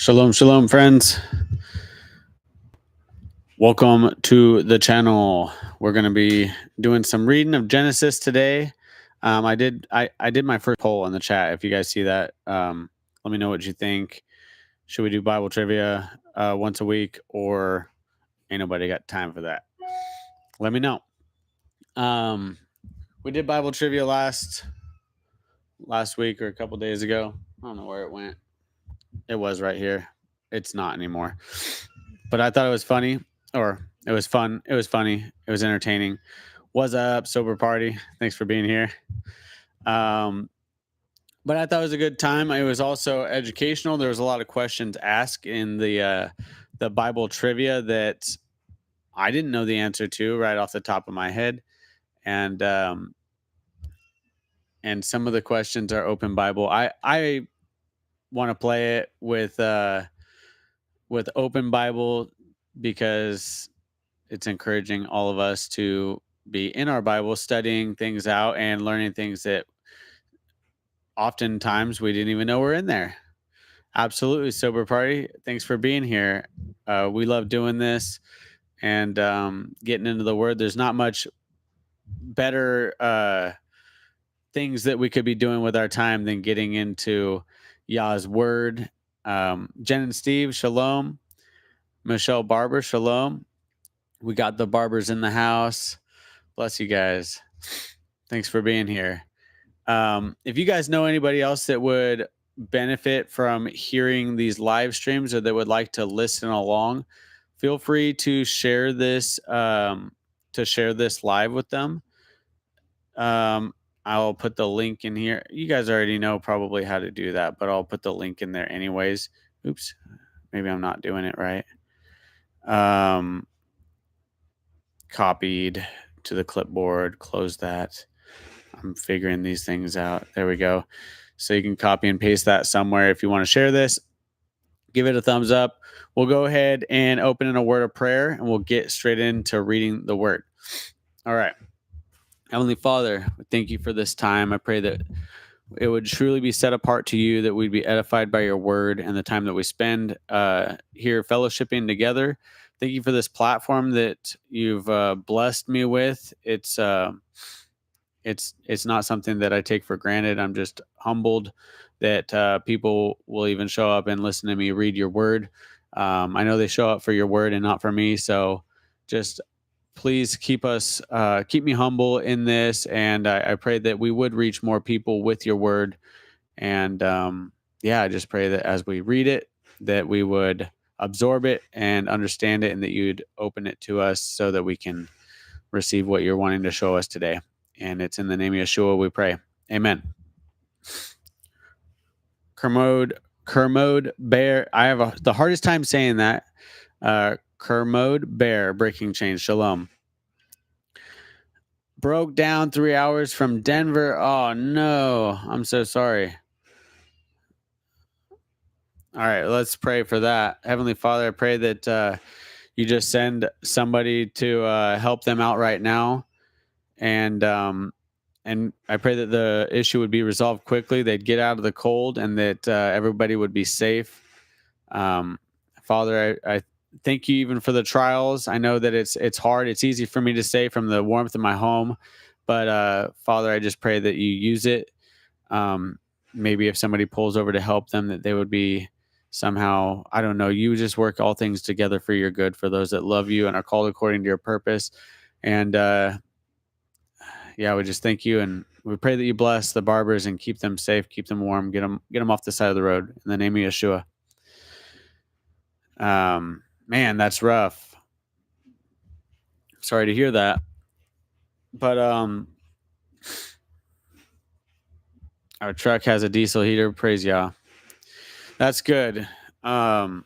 Shalom, shalom, friends. Welcome to the channel. We're going to be doing some reading of Genesis today. I did my first poll in the chat. If you guys see that, let me know what you think. Should we do Bible trivia once a week, or ain't nobody got time for that? Let me know. We did Bible trivia last week or a couple days ago. I don't know where it went. It was right here. It's not anymore. But I thought it was funny, or it was fun. It was funny. It was entertaining. What's up, sober party? Thanks for being here. But I thought it was a good time. It was also educational. There was a lot of questions asked in the Bible trivia that I didn't know the answer to right off the top of my head, and some of the questions are open Bible. I want to play it with open Bible because it's encouraging all of us to be in our Bible, studying things out and learning things that oftentimes we didn't even know were in there. Absolutely, sober party. Thanks for being here. We love doing this and getting into the Word. There's not much better things that we could be doing with our time than getting into Yah's Word. Jen and Steve, shalom. Michelle Barber, shalom. We got the Barbers in the house. Bless you guys. Thanks for being here. If you guys know anybody else that would benefit from hearing these live streams or that would like to listen along, feel free to share this live with them. I'll put the link in here. You guys already know probably how to do that, but I'll put the link in there anyways. Oops, maybe I'm not doing it right. Copied to the clipboard, close that. I'm figuring these things out. There we go. So you can copy and paste that somewhere. If you want to share this, give it a thumbs up. We'll go ahead and open in a word of prayer, and we'll get straight into reading the word. All right. Heavenly Father, thank you for this time. I pray that it would truly be set apart to you, that we'd be edified by your word and the time that we spend here fellowshipping together. Thank you for this platform that you've blessed me with. It's not something that I take for granted. I'm just humbled that people will even show up and listen to me read your word. I know they show up for your word and not for me. So just please keep me humble in this. And I pray that we would reach more people with your word. And I just pray that as we read it, that we would absorb it and understand it, and that you'd open it to us so that we can receive what you're wanting to show us today. And it's in the name of Yeshua we pray. Amen. Kermode Bear. I have the hardest time saying that. Kermode Bear, breaking chain. Shalom. Broke down 3 hours from Denver. Oh, no. I'm so sorry. All right, let's pray for that. Heavenly Father, I pray that you just send somebody to help them out right now. And I pray that the issue would be resolved quickly. They'd get out of the cold, and that everybody would be safe. Father, I thank you even for the trials. I know that it's hard. It's easy for me to say from the warmth of my home, but Father, I just pray that you use it. Maybe if somebody pulls over to help them, that they would be somehow, I don't know, you just work all things together for your good, for those that love you and are called according to your purpose. And we just thank you, and we pray that you bless the Barbers and keep them safe, keep them warm, get them off the side of the road in the name of Yeshua. Man, that's rough. Sorry to hear that. But our truck has a diesel heater. Praise Yah. That's good. Well,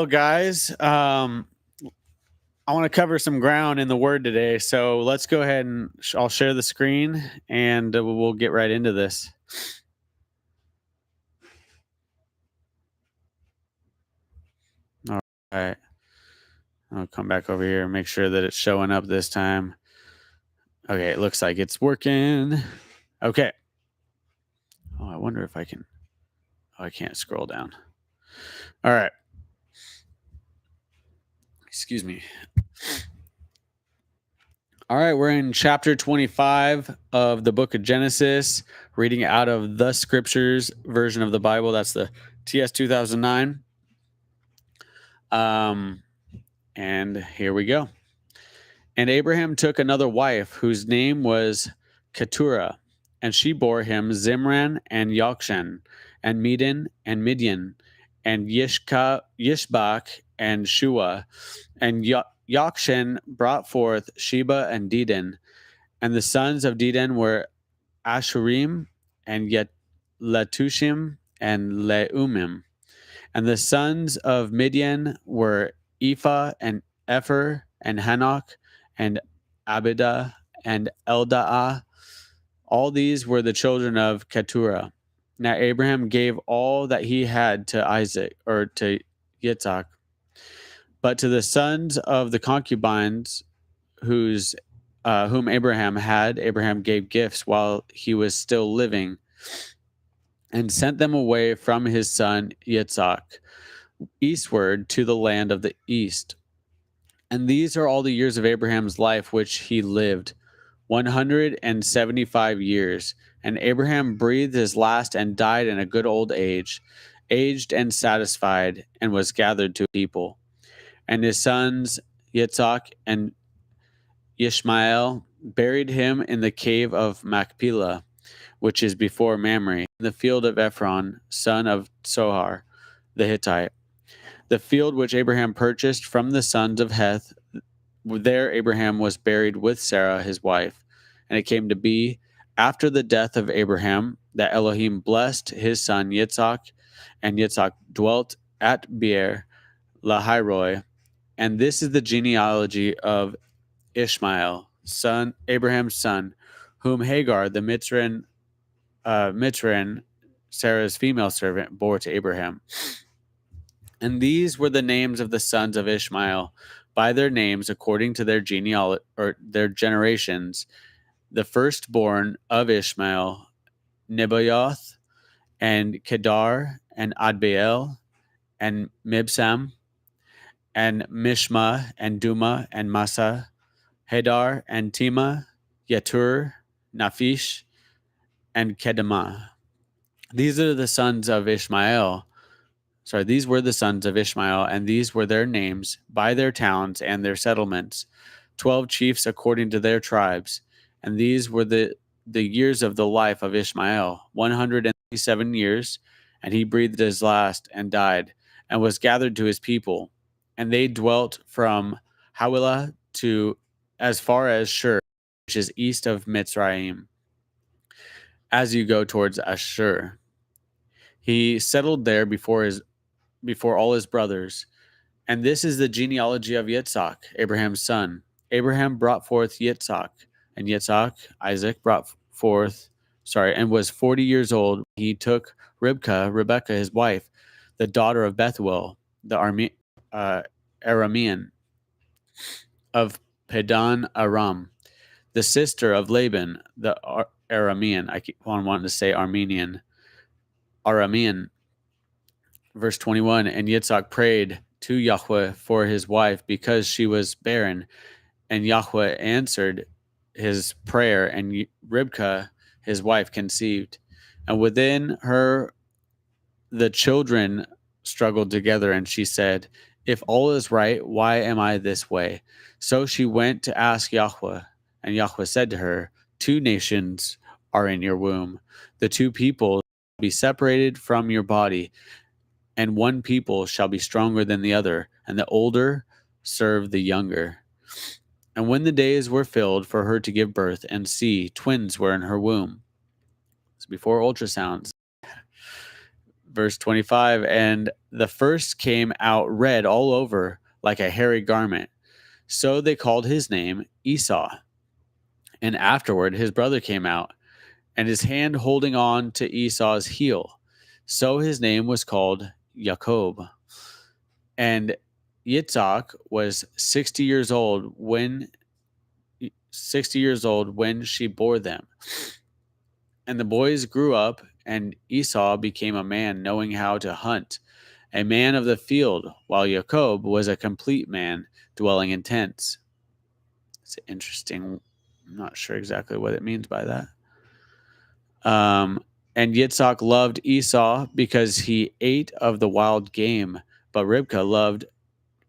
guys, I want to cover some ground in the word today. So let's go ahead and I'll share the screen, and we'll get right into this. All right. I'll come back over here and make sure that it's showing up this time. Okay, it looks like it's working. Okay. Oh, I wonder if I can. Oh, I can't scroll down. All right. Excuse me. All right, we're in chapter 25 of the book of Genesis, reading out of the scriptures version of the Bible. That's the TS 2009. And here we go. And Abraham took another wife whose name was Keturah, and she bore him Zimran and Yokshan, and Medan and Midian, and Yishbak and Shua. And Yokshan brought forth Sheba and Dedan. And the sons of Dedan were Ashurim and Yet Letushim and Leumim. And the sons of Midian were Ephah and Epher and Hanok and Abidah and Eldaah. All these were the children of Keturah. Now Abraham gave all that he had to Isaac or to Yitzhak. But to the sons of the concubines whom Abraham had, Abraham gave gifts while he was still living and sent them away from his son Yitzhak eastward to the land of the east. And these are all the years of Abraham's life which he lived, 175 years. And Abraham breathed his last and died in a good old age, aged and satisfied, and was gathered to people. And his sons Yitzhak and Ishmael buried him in the cave of Machpelah, which is before Mamre, in the field of Ephron, son of Sohar, the Hittite. The field which Abraham purchased from the sons of Heth, there Abraham was buried with Sarah his wife. And it came to be, after the death of Abraham, that Elohim blessed his son Yitzhak, and Yitzhak dwelt at Beer Lahairoi. And this is the genealogy of Ishmael, Abraham's son, whom Hagar, the Mitzrayim, Sarah's female servant, bore to Abraham. And these were the names of the sons of Ishmael, by their names according to their genealogy or their generations. The firstborn of Ishmael, Nebaioth, and Kedar, and Adbeel, and Mibsam, and Mishma, and Duma, and Massa, Hadar, and Tima, Yetur, Naphish, and Kedemah. These are the sons of Ishmael. These were the sons of Ishmael, and these were their names by their towns and their settlements, 12 chiefs according to their tribes. And these were the years of the life of Ishmael, 137 years, and he breathed his last and died, and was gathered to his people. And they dwelt from Hawilah to as far as Shur, which is east of Mitzrayim, as you go towards Ashur. He settled there before all his brothers. And this is the genealogy of Yitzhak, Abraham's son. Abraham brought forth Yitzhak, and Yitzhak, Isaac, and was 40 years old. He took Rebekah, his wife, the daughter of Bethuel, the Aramean of Padan Aram, the sister of Laban, the Aramean. I keep on wanting to say Aramean. Verse 21, and Yitzhak prayed to Yahweh for his wife because she was barren, and Yahweh answered his prayer, and Ribkah, his wife, conceived. And within her the children struggled together, and she said, if all is right, why am I this way? So she went to ask Yahweh, and Yahweh said to her, 2 nations are in your womb. The 2 people shall be separated from your body, and 1 people shall be stronger than the other, and the older serve the younger. And when the days were filled for her to give birth, and see, twins were in her womb. It's before ultrasounds. Verse 25, and the first came out red all over like a hairy garment. So they called his name Esau. And afterward his brother came out, and his hand holding on to Esau's heel. So his name was called Jacob. And Yitzhak was 60 years old when she bore them. And the boys grew up and Esau became a man knowing how to hunt, a man of the field, while Jacob was a complete man dwelling in tents. It's interesting. I'm not sure exactly what it means by that. And Yitzhak loved Esau because he ate of the wild game, but Rivkah loved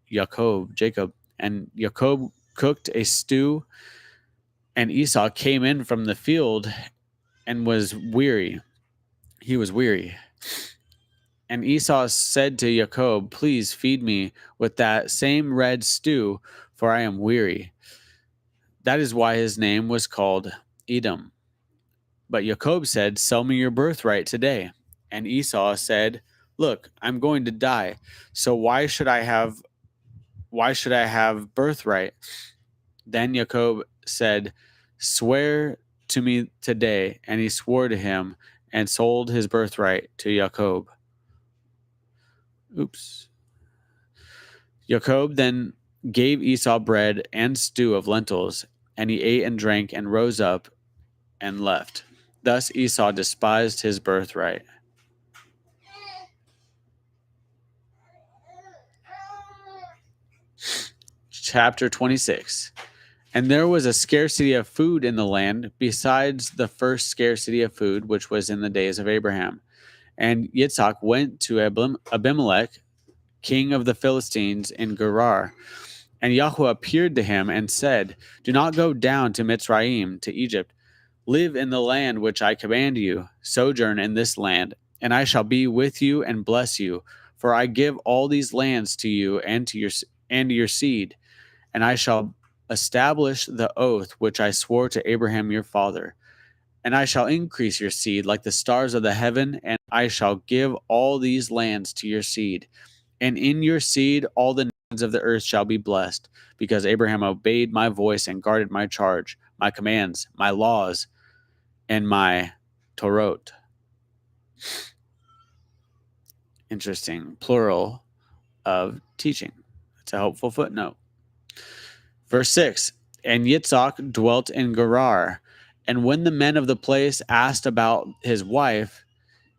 Jacob. And Jacob cooked a stew, and Esau came in from the field and was weary. He was weary. And Esau said to Jacob, "Please feed me with that same red stew, for I am weary." That is why his name was called Edom. But Jacob said, "Sell me your birthright today." And Esau said, "Look, I'm going to die, so why should I have birthright?" Then Jacob said, "Swear to me today." And he swore to him and sold his birthright to Jacob. Jacob then gave Esau bread and stew of lentils, and he ate and drank and rose up and left. Thus Esau despised his birthright. Chapter 26. And there was a scarcity of food in the land, besides the first scarcity of food, which was in the days of Abraham. And Yitzhak went to Abimelech, king of the Philistines, in Gerar. And Yahweh appeared to him and said, "Do not go down to Mitzrayim, to Egypt. Live in the land which I command you. Sojourn in this land, and I shall be with you and bless you. For I give all these lands to you and to your seed, and I shall establish the oath which I swore to Abraham your father. And I shall increase your seed like the stars of the heaven, and I shall give all these lands to your seed. And in your seed all the nations of the earth shall be blessed, because Abraham obeyed my voice and guarded my charge, my commands, my laws, and my Torot." Interesting. Plural of teaching. It's a helpful footnote. Verse 6. And Yitzhak dwelt in Gerar. And when the men of the place asked about his wife,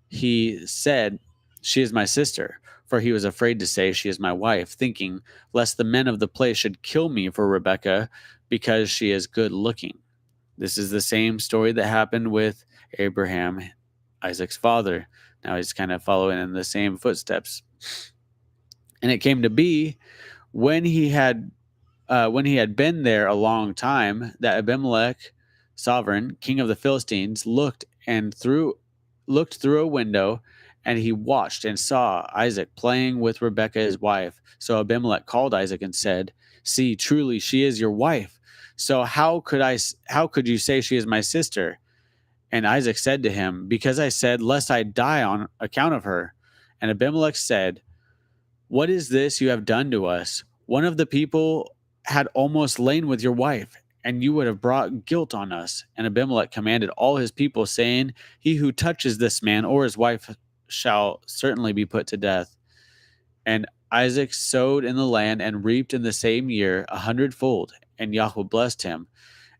he said, "She is my sister." For he was afraid to say, "She is my wife," thinking, lest the men of the place should kill me for Rebekah, because she is good looking. This is the same story that happened with Abraham, Isaac's father. Now he's kind of following in the same footsteps. And it came to be, when he had been there a long time, that Abimelech, sovereign, king of the Philistines, looked through a window, and he watched and saw Isaac playing with Rebekah his wife. So Abimelech called Isaac and said, "See, truly she is your wife. So how could you say she is my sister?" And Isaac said to him, "Because I said, lest I die on account of her." And Abimelech said, "What is this you have done to us? One of the people had almost lain with your wife, and you would have brought guilt on us." And Abimelech commanded all his people, saying, "He who touches this man or his wife shall certainly be put to death." And Isaac sowed in the land and reaped in the same year 100-fold, and Yahweh blessed him.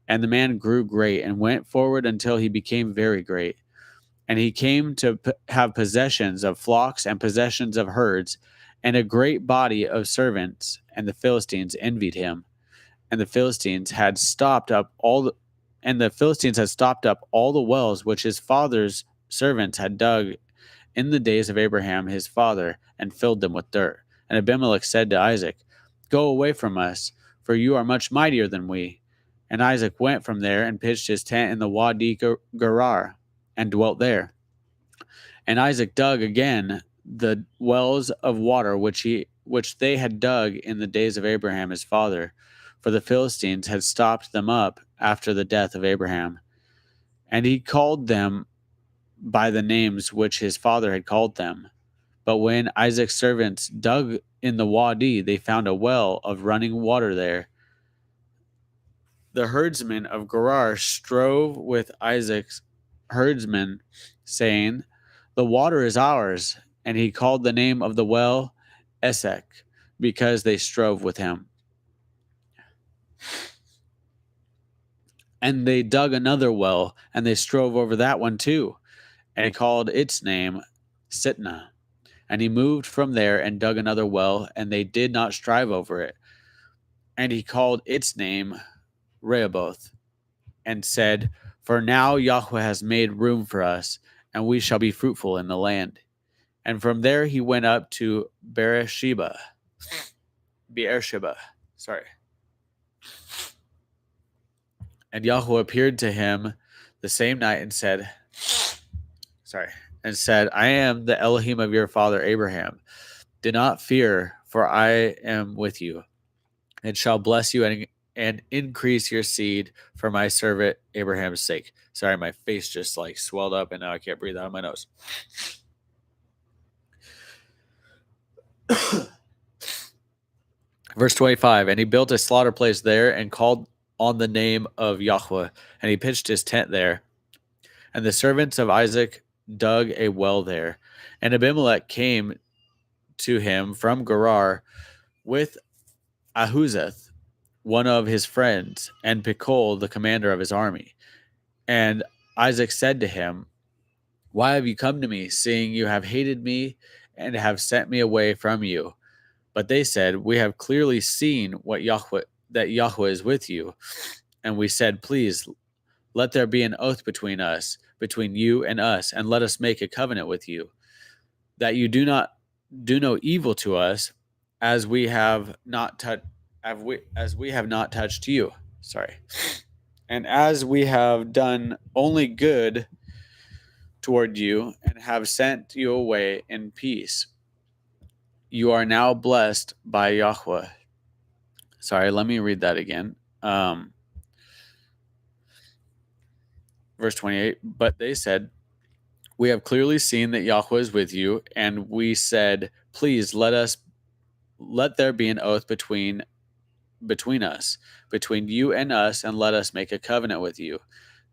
And the man grew great and went forward until he became very great. And he came to have possessions of flocks and possessions of herds, and a great body of servants. And the Philistines envied him. And the Philistines had stopped up all the wells which his father's servants had dug in the days of Abraham his father, and filled them with dirt. And Abimelech said to Isaac, "Go away from us, for you are much mightier than we." And Isaac went from there and pitched his tent in the Wadi Gerar, and dwelt there. And Isaac dug again the wells of water which they had dug in the days of Abraham his father, for the Philistines had stopped them up after the death of Abraham. And he called them by the names which his father had called them. But when Isaac's servants dug in the Wadi, they found a well of running water there. The herdsmen of Gerar strove with Isaac's herdsmen, saying, "The water is ours." And he called the name of the well Esek, because they strove with him. And they dug another well, and they strove over that one too. and he called its name Sitnah. And he moved from there and dug another well, and they did not strive over it. And he called its name Rehoboth, and said, For now Yahweh has made room for us, and we shall be fruitful in the land. And from there he went up to Beersheba. Sorry. And Yahweh appeared to him the same night and said, I am the Elohim of your father Abraham. Do not fear, for I am with you, and shall bless you and increase your seed for my servant Abraham's sake. Sorry, my face just like swelled up and now I can't breathe out of my nose. Verse 25, and he built a slaughter place there and called on the name of Yahweh, and he pitched his tent there. And the servants of Isaac dug a well there. And Abimelech came to him from Gerar with Ahuzeth, one of his friends, and Pichol, the commander of his army. And Isaac said to him, Why have you come to me, seeing you have hated me and have sent me away from you? But they said, We have clearly seen that Yahweh is with you. And we said, Please, let there be an oath between us, between you and us, and let us make a covenant with you, that you do no evil to us, as we have not touched you. Sorry. And as we have done only good toward you and have sent you away in peace. You are now blessed by Yahweh. Sorry, let me read that again. Verse 28, but they said, We have clearly seen that Yahweh is with you, and we said, Please let there be an oath between us, between you and us, and let us make a covenant with you,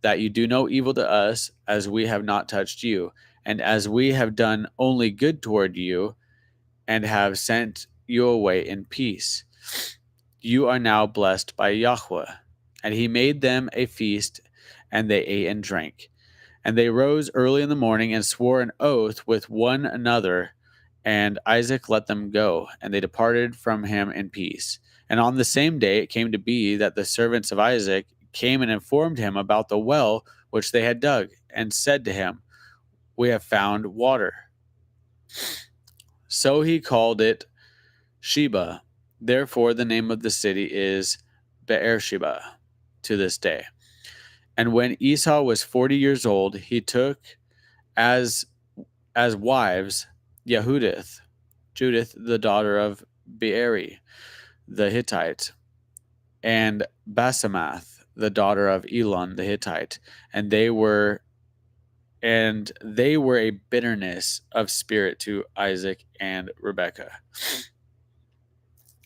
that you do no evil to us, as we have not touched you, and as we have done only good toward you, and have sent you away in peace. You are now blessed by Yahweh. And he made them a feast, and they ate and drank. And they rose early in the morning and swore an oath with one another, and Isaac let them go, and they departed from him in peace. And on the same day it came to be that the servants of Isaac came and informed him about the well which they had dug, and said to him, We have found water. So he called it Sheba. Therefore the name of the city is Beersheba to this day. And when Esau was 40 years old, he took as wives Judith, the daughter of Beeri, the Hittite, and Basemath, the daughter of Elon the Hittite, and they were a bitterness of spirit to Isaac and Rebekah.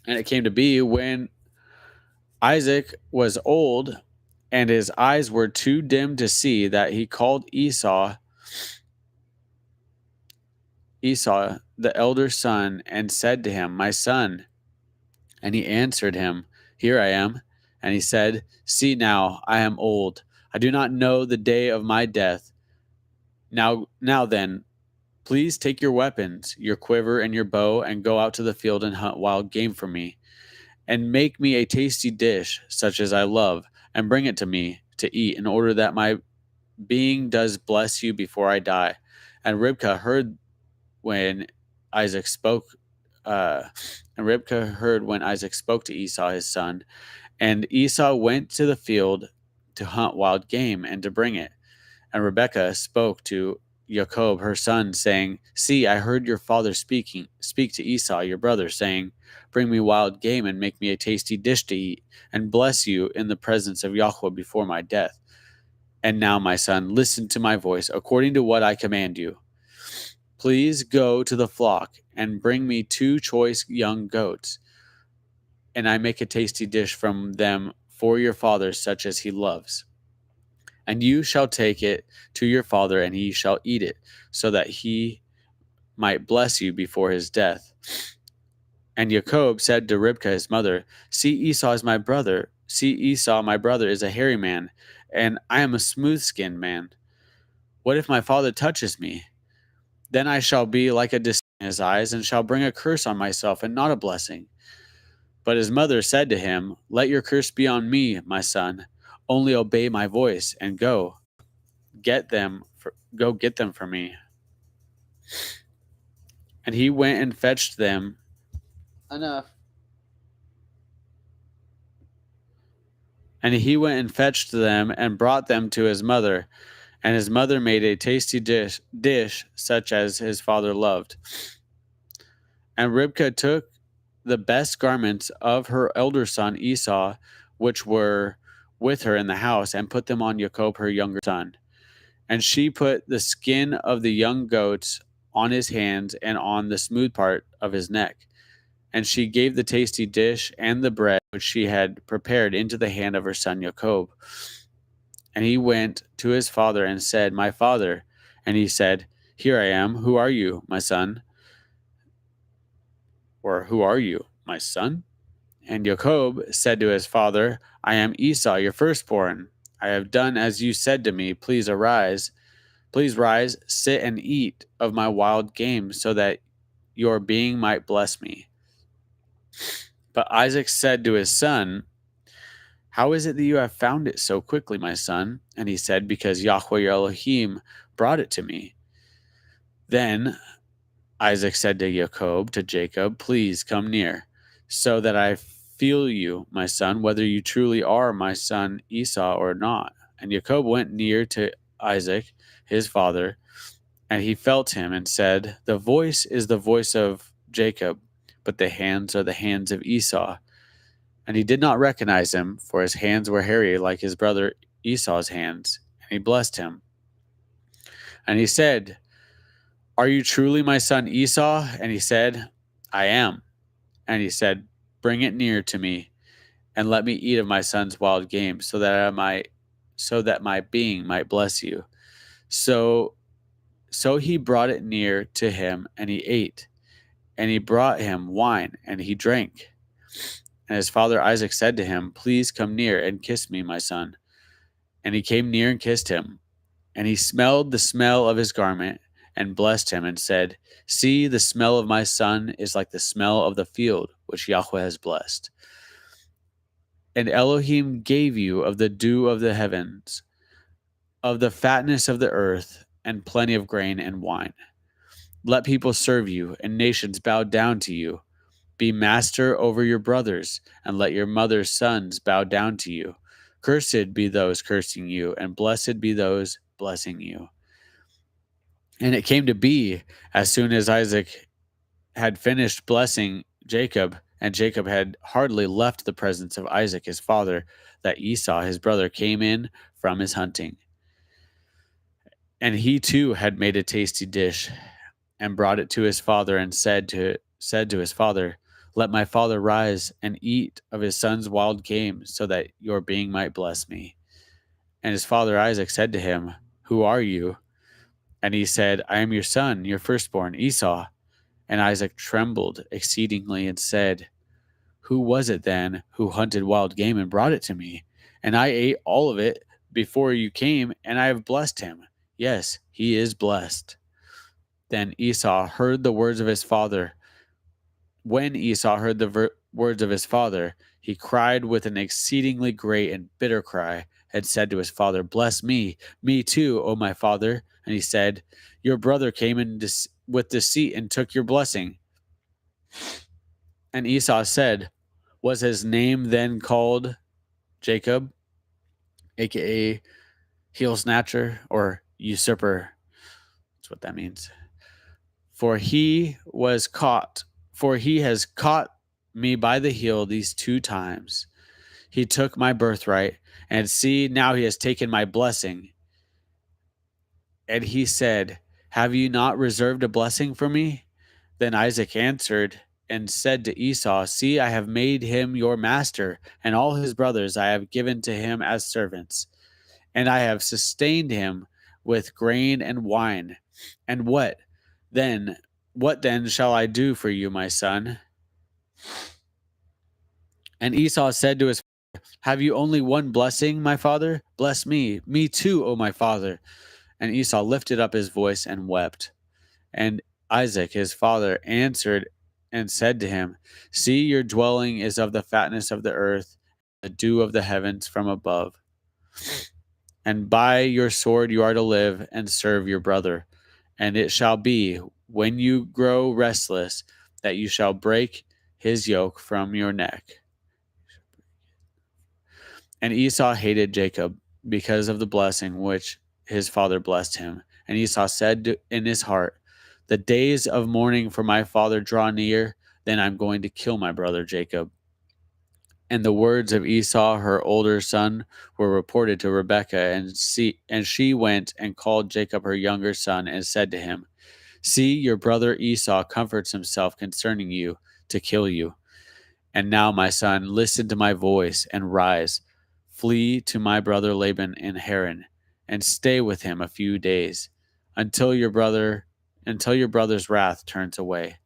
And it came to be, when Isaac was old and his eyes were too dim to see, that he called Esau, the elder son, and said to him, My son. And he answered him, Here I am. And he said, See now, I am old. I do not know the day of my death. Now then, please take your weapons, your quiver and your bow, and go out to the field and hunt wild game for me. And make me a tasty dish, such as I love, and bring it to me to eat, in order that my being does bless you before I die. And Ribkah heard when Isaac spoke to Esau his son. And Esau went to the field to hunt wild game and to bring it. And Rebekah spoke to Jacob her son, saying, See, I heard your father speak to Esau your brother, saying, Bring me wild game and make me a tasty dish to eat, and bless you in the presence of Yahweh before my death. And now, my son, listen to my voice, according to what I command you. Please go to the flock and bring me 2 choice young goats, and I make a tasty dish from them for your father, such as he loves. And you shall take it to your father, and he shall eat it, so that he might bless you before his death. And Jacob said to Ribkah his mother, See, Esau, my brother, is a hairy man, and I am a smooth-skinned man. What if my father touches me? Then I shall be like a disgrace in his eyes, and shall bring a curse on myself, and not a blessing. But his mother said to him, Let your curse be on me, my son. Only obey my voice, and go get them for me. And he went and fetched them. Enough. And he went and fetched them and brought them to his mother. And his mother made a tasty dish such as his father loved. And Ribkah took the best garments of her elder son Esau, which were with her in the house, and put them on Jacob, her younger son. And she put the skin of the young goats on his hands and on the smooth part of his neck. And she gave the tasty dish and the bread which she had prepared into the hand of her son Jacob. And he went to his father and said, My father. And he said, Here I am. Who are you, my son? Or who are you, my son? And Jacob said to his father, I am Esau, your firstborn. I have done as you said to me. Please rise, sit and eat of my wild game, so that your being might bless me. But Isaac said to his son, How is it that you have found it so quickly, my son? And he said, Because Yahweh your Elohim brought it to me. Then Isaac said to Jacob, Please come near, so that I feel you, my son, whether you truly are my son Esau or not. And Jacob went near to Isaac, his father, and he felt him and said, The voice is the voice of Jacob, but the hands are the hands of Esau. And he did not recognize him, for his hands were hairy like his brother Esau's hands. And he blessed him. And he said, Are you truly my son Esau? And he said, I am. And he said, Bring it near to me, and let me eat of my son's wild game, so that my being might bless you. So he brought it near to him, and he ate. And he brought him wine, and he drank. And his father Isaac said to him, Please come near and kiss me, my son. And he came near and kissed him. And he smelled the smell of his garment, and blessed him, and said, See, the smell of my son is like the smell of the field, which Yahweh has blessed. And Elohim gave you of the dew of the heavens, of the fatness of the earth, and plenty of grain and wine. Let people serve you, and nations bow down to you. Be master over your brothers, and let your mother's sons bow down to you. Cursed be those cursing you, and blessed be those blessing you. And it came to be, as soon as Isaac had finished blessing Jacob, and Jacob had hardly left the presence of Isaac his father, that Esau his brother came in from his hunting. And he too had made a tasty dish, and brought it to his father, and said to his father, Let my father rise and eat of his son's wild game, so that your being might bless me. And his father Isaac said to him, Who are you? And he said, I am your son, your firstborn, Esau. And Isaac trembled exceedingly and said, Who was it then who hunted wild game and brought it to me? And I ate all of it before you came, and I have blessed him. Yes, he is blessed. Then Esau heard the words of his father. When Esau heard the words of his father, he cried with an exceedingly great and bitter cry, and said to his father, Bless me too, O my father. And he said, Your brother came in with deceit and took your blessing. And Esau said, Was his name then called Jacob, aka heel snatcher or usurper? That's what that means. For he has caught me by the heel these 2 times. He took my birthright, and see, now he has taken my blessing. And he said, Have you not reserved a blessing for me? Then Isaac answered and said to Esau, See, I have made him your master, and all his brothers I have given to him as servants. And I have sustained him with grain and wine. And what then shall I do for you, my son? And Esau said to his father, Have you only one blessing, my father? Bless me too, O my father. And Esau lifted up his voice and wept. And Isaac his father answered and said to him, See, your dwelling is of the fatness of the earth, the dew of the heavens from above. And by your sword you are to live and serve your brother. And it shall be, when you grow restless, that you shall break his yoke from your neck. And Esau hated Jacob because of the blessing which his father blessed him. And Esau said in his heart, The days of mourning for my father draw near, then I'm going to kill my brother Jacob. And the words of Esau, her older son, were reported to Rebekah, and she went and called Jacob her younger son, and said to him, See, your brother Esau comforts himself concerning you to kill you. And now, my son, listen to my voice and rise. Flee to my brother Laban in Haran, and stay with him a few days, until your brother's wrath turns away,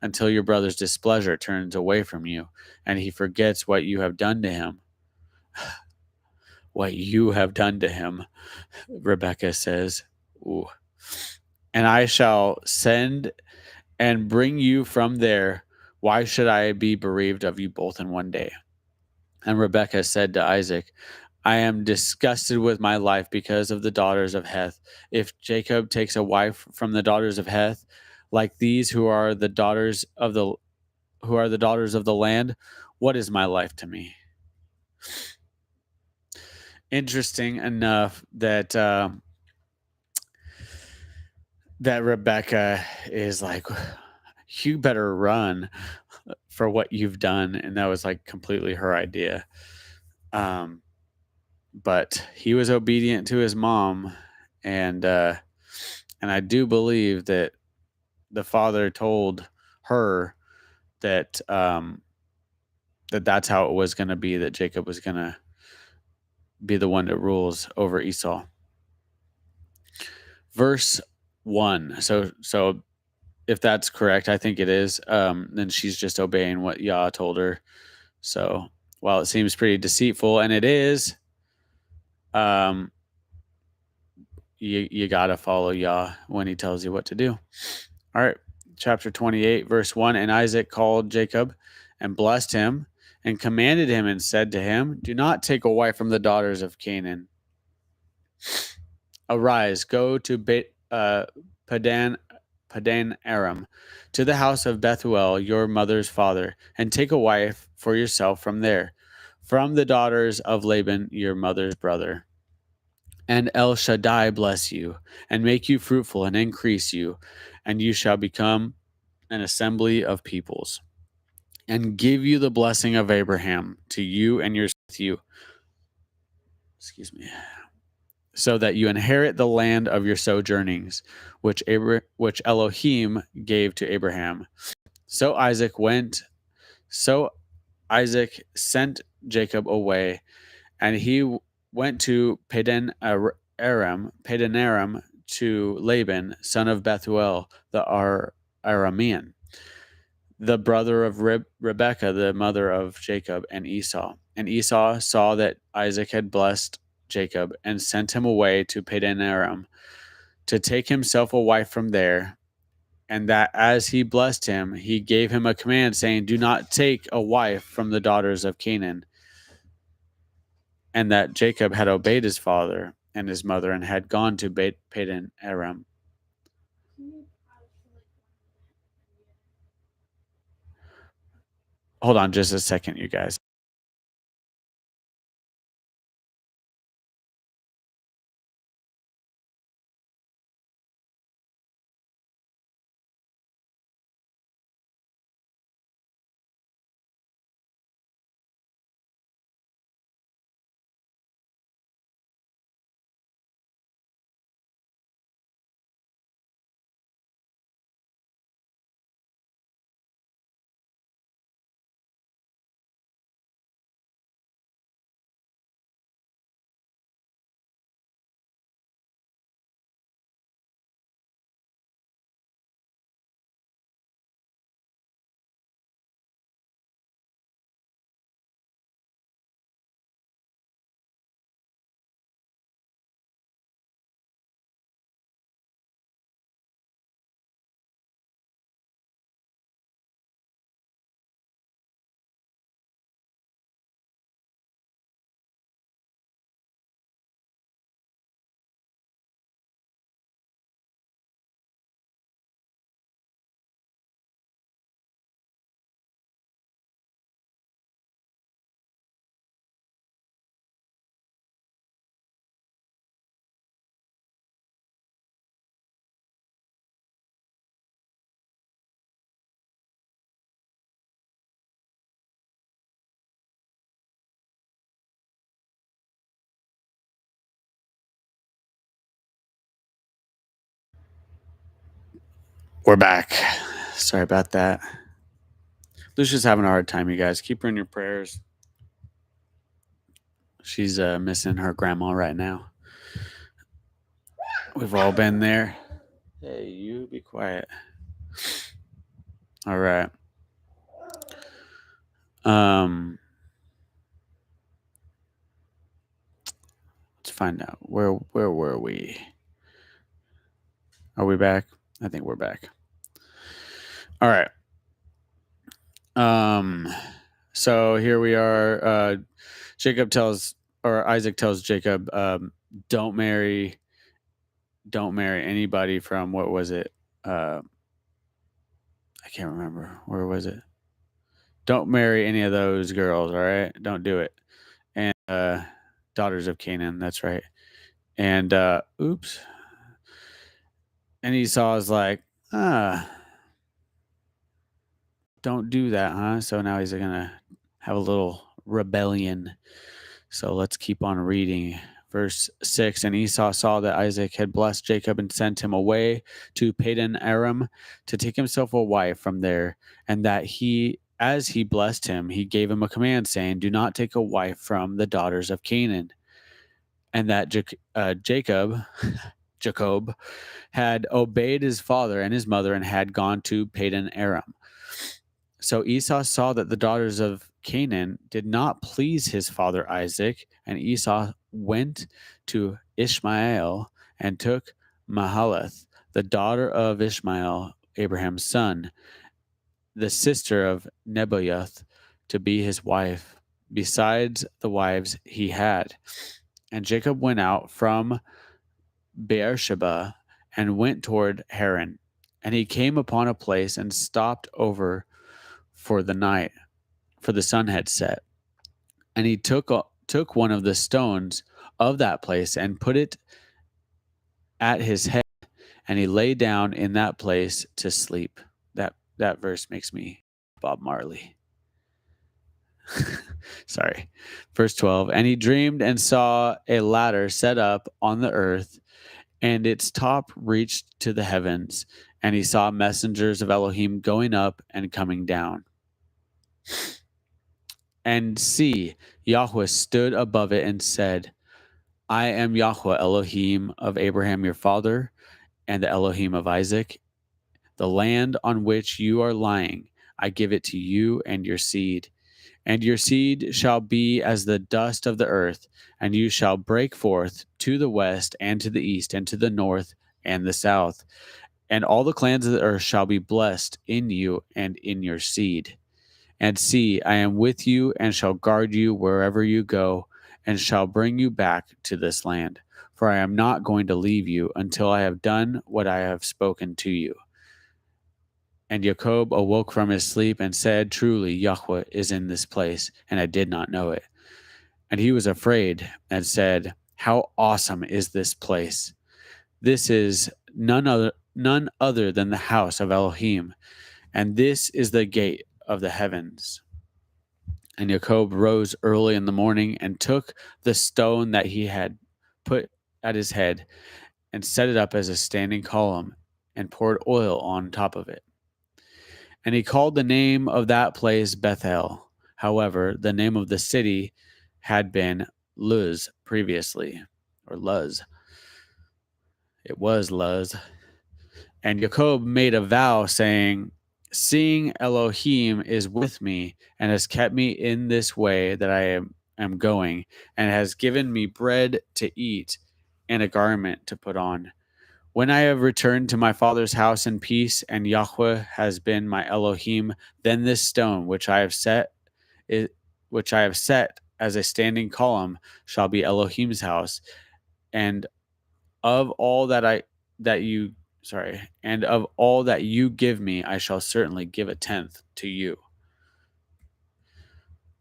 until your brother's displeasure turns away from you, and he forgets what you have done to him. What you have done to him, Rebekah says. Ooh. And I shall send and bring you from there. Why should I be bereaved of you both in one day? And Rebekah said to Isaac, I am disgusted with my life because of the daughters of Heth. If Jacob takes a wife from the daughters of Heth, like these who are the daughters of the land, what is my life to me? Interesting enough that that Rebekah is like, you better run for what you've done, and that was like completely her idea. But he was obedient to his mom, and I do believe that the father told her that that's how it was going to be, that Jacob was going to be the one that rules over Esau. Verse 1. So if that's correct, I think it is, then she's just obeying what Yah told her. So while it seems pretty deceitful, and it is, you got to follow Yah when he tells you what to do. All right, chapter 28, verse 1. And Isaac called Jacob and blessed him and commanded him and said to him, Do not take a wife from the daughters of Canaan. Arise, go to Padan Aram, to the house of Bethuel, your mother's father, and take a wife for yourself from there, from the daughters of Laban, your mother's brother. And El Shaddai bless you, and make you fruitful, and increase you, and you shall become an assembly of peoples, and give you the blessing of Abraham to you and your with you. Excuse me. So that you inherit the land of your sojournings, which Elohim gave to Abraham. So Isaac sent Jacob away, and he went to Padan Aram to Laban, son of Bethuel, the Aramean, the brother of Rebekah, the mother of Jacob and Esau. And Esau saw that Isaac had blessed Jacob and sent him away to Padan Aram to take himself a wife from there. And that as he blessed him, he gave him a command saying, Do not take a wife from the daughters of Canaan. And that Jacob had obeyed his father and his mother and had gone to Padan Aram. Hold on just a second, you guys. We're back. Sorry about that. Lucia's having a hard time, you guys. Keep her in your prayers. She's missing her grandma right now. We've all been there. Hey, you be quiet. All right. Let's find out. Where were we? Are we back? I think we're back. All right. So here we are. Isaac tells Jacob, don't marry anybody from, what was it? I can't remember. Where was it? Don't marry any of those girls, all right? Don't do it. And daughters of Canaan, that's right. And oops. And Esau is like, don't do that, huh? So now he's gonna have a little rebellion. So let's keep on reading. Verse 6, and Esau saw that Isaac had blessed Jacob and sent him away to Padan Aram to take himself a wife from there, and that as he blessed him, he gave him a command, saying, do not take a wife from the daughters of Canaan. And that Jacob had obeyed his father and his mother and had gone to Padan Aram. So Esau saw that the daughters of Canaan did not please his father Isaac, and Esau went to Ishmael and took Mahalath, the daughter of Ishmael, Abraham's son, the sister of Nebaioth, to be his wife, besides the wives he had. And Jacob went out from Beersheba and went toward Haran. And he came upon a place and stopped over for the night, for the sun had set. And he took one of the stones of that place and put it at his head, and he lay down in that place to sleep. That verse makes me Bob Marley. Sorry. Verse 12, and he dreamed and saw a ladder set up on the earth, and its top reached to the heavens, and he saw messengers of Elohim going up and coming down. And see, Yahweh stood above it and said, I am Yahweh, Elohim of Abraham your father, and the Elohim of Isaac. The land on which you are lying, I give it to you and your seed. And your seed shall be as the dust of the earth, and you shall break forth to the west and to the east and to the north and the south. And all the clans of the earth shall be blessed in you and in your seed. And see, I am with you and shall guard you wherever you go, and shall bring you back to this land. For I am not going to leave you until I have done what I have spoken to you. And Jacob awoke from his sleep and said, truly, Yahweh is in this place, and I did not know it. And he was afraid and said, how awesome is this place! This is none other than the house of Elohim, and this is the gate of the heavens. And Jacob rose early in the morning and took the stone that he had put at his head and set it up as a standing column and poured oil on top of it. And he called the name of that place Bethel. However, the name of the city had been Luz previously, or Luz. It was Luz. And Jacob made a vow, saying, seeing Elohim is with me and has kept me in this way that I am going, and has given me bread to eat and a garment to put on. When I have returned to my father's house in peace, and Yahweh has been my Elohim, then this stone which I have set as a standing column shall be Elohim's house, and of all that you give me, I shall certainly give a tenth to you.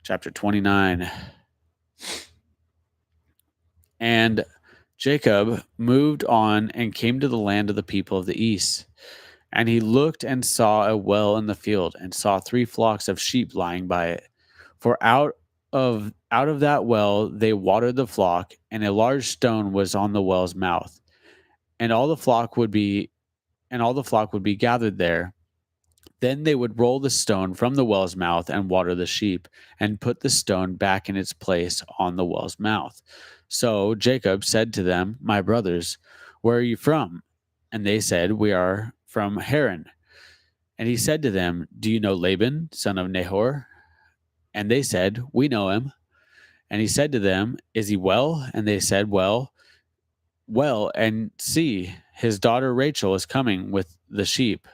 Chapter 29. And Jacob moved on and came to the land of the people of the east. And he looked and saw a well in the field, and saw 3 flocks of sheep lying by it. For out of that well they watered the flock, and a large stone was on the well's mouth. And all the flock would be and all the flock would be gathered there. Then they would roll the stone from the well's mouth and water the sheep, and put the stone back in its place on the well's mouth. So Jacob said to them, "My brothers, where are you from?" And they said, "We are from Haran." And he said to them, "Do you know Laban, son of Nahor?" And they said, "We know him." And he said to them, "Is he well?" And they said, "Well, well, and see, his daughter Rachel is coming with the sheep."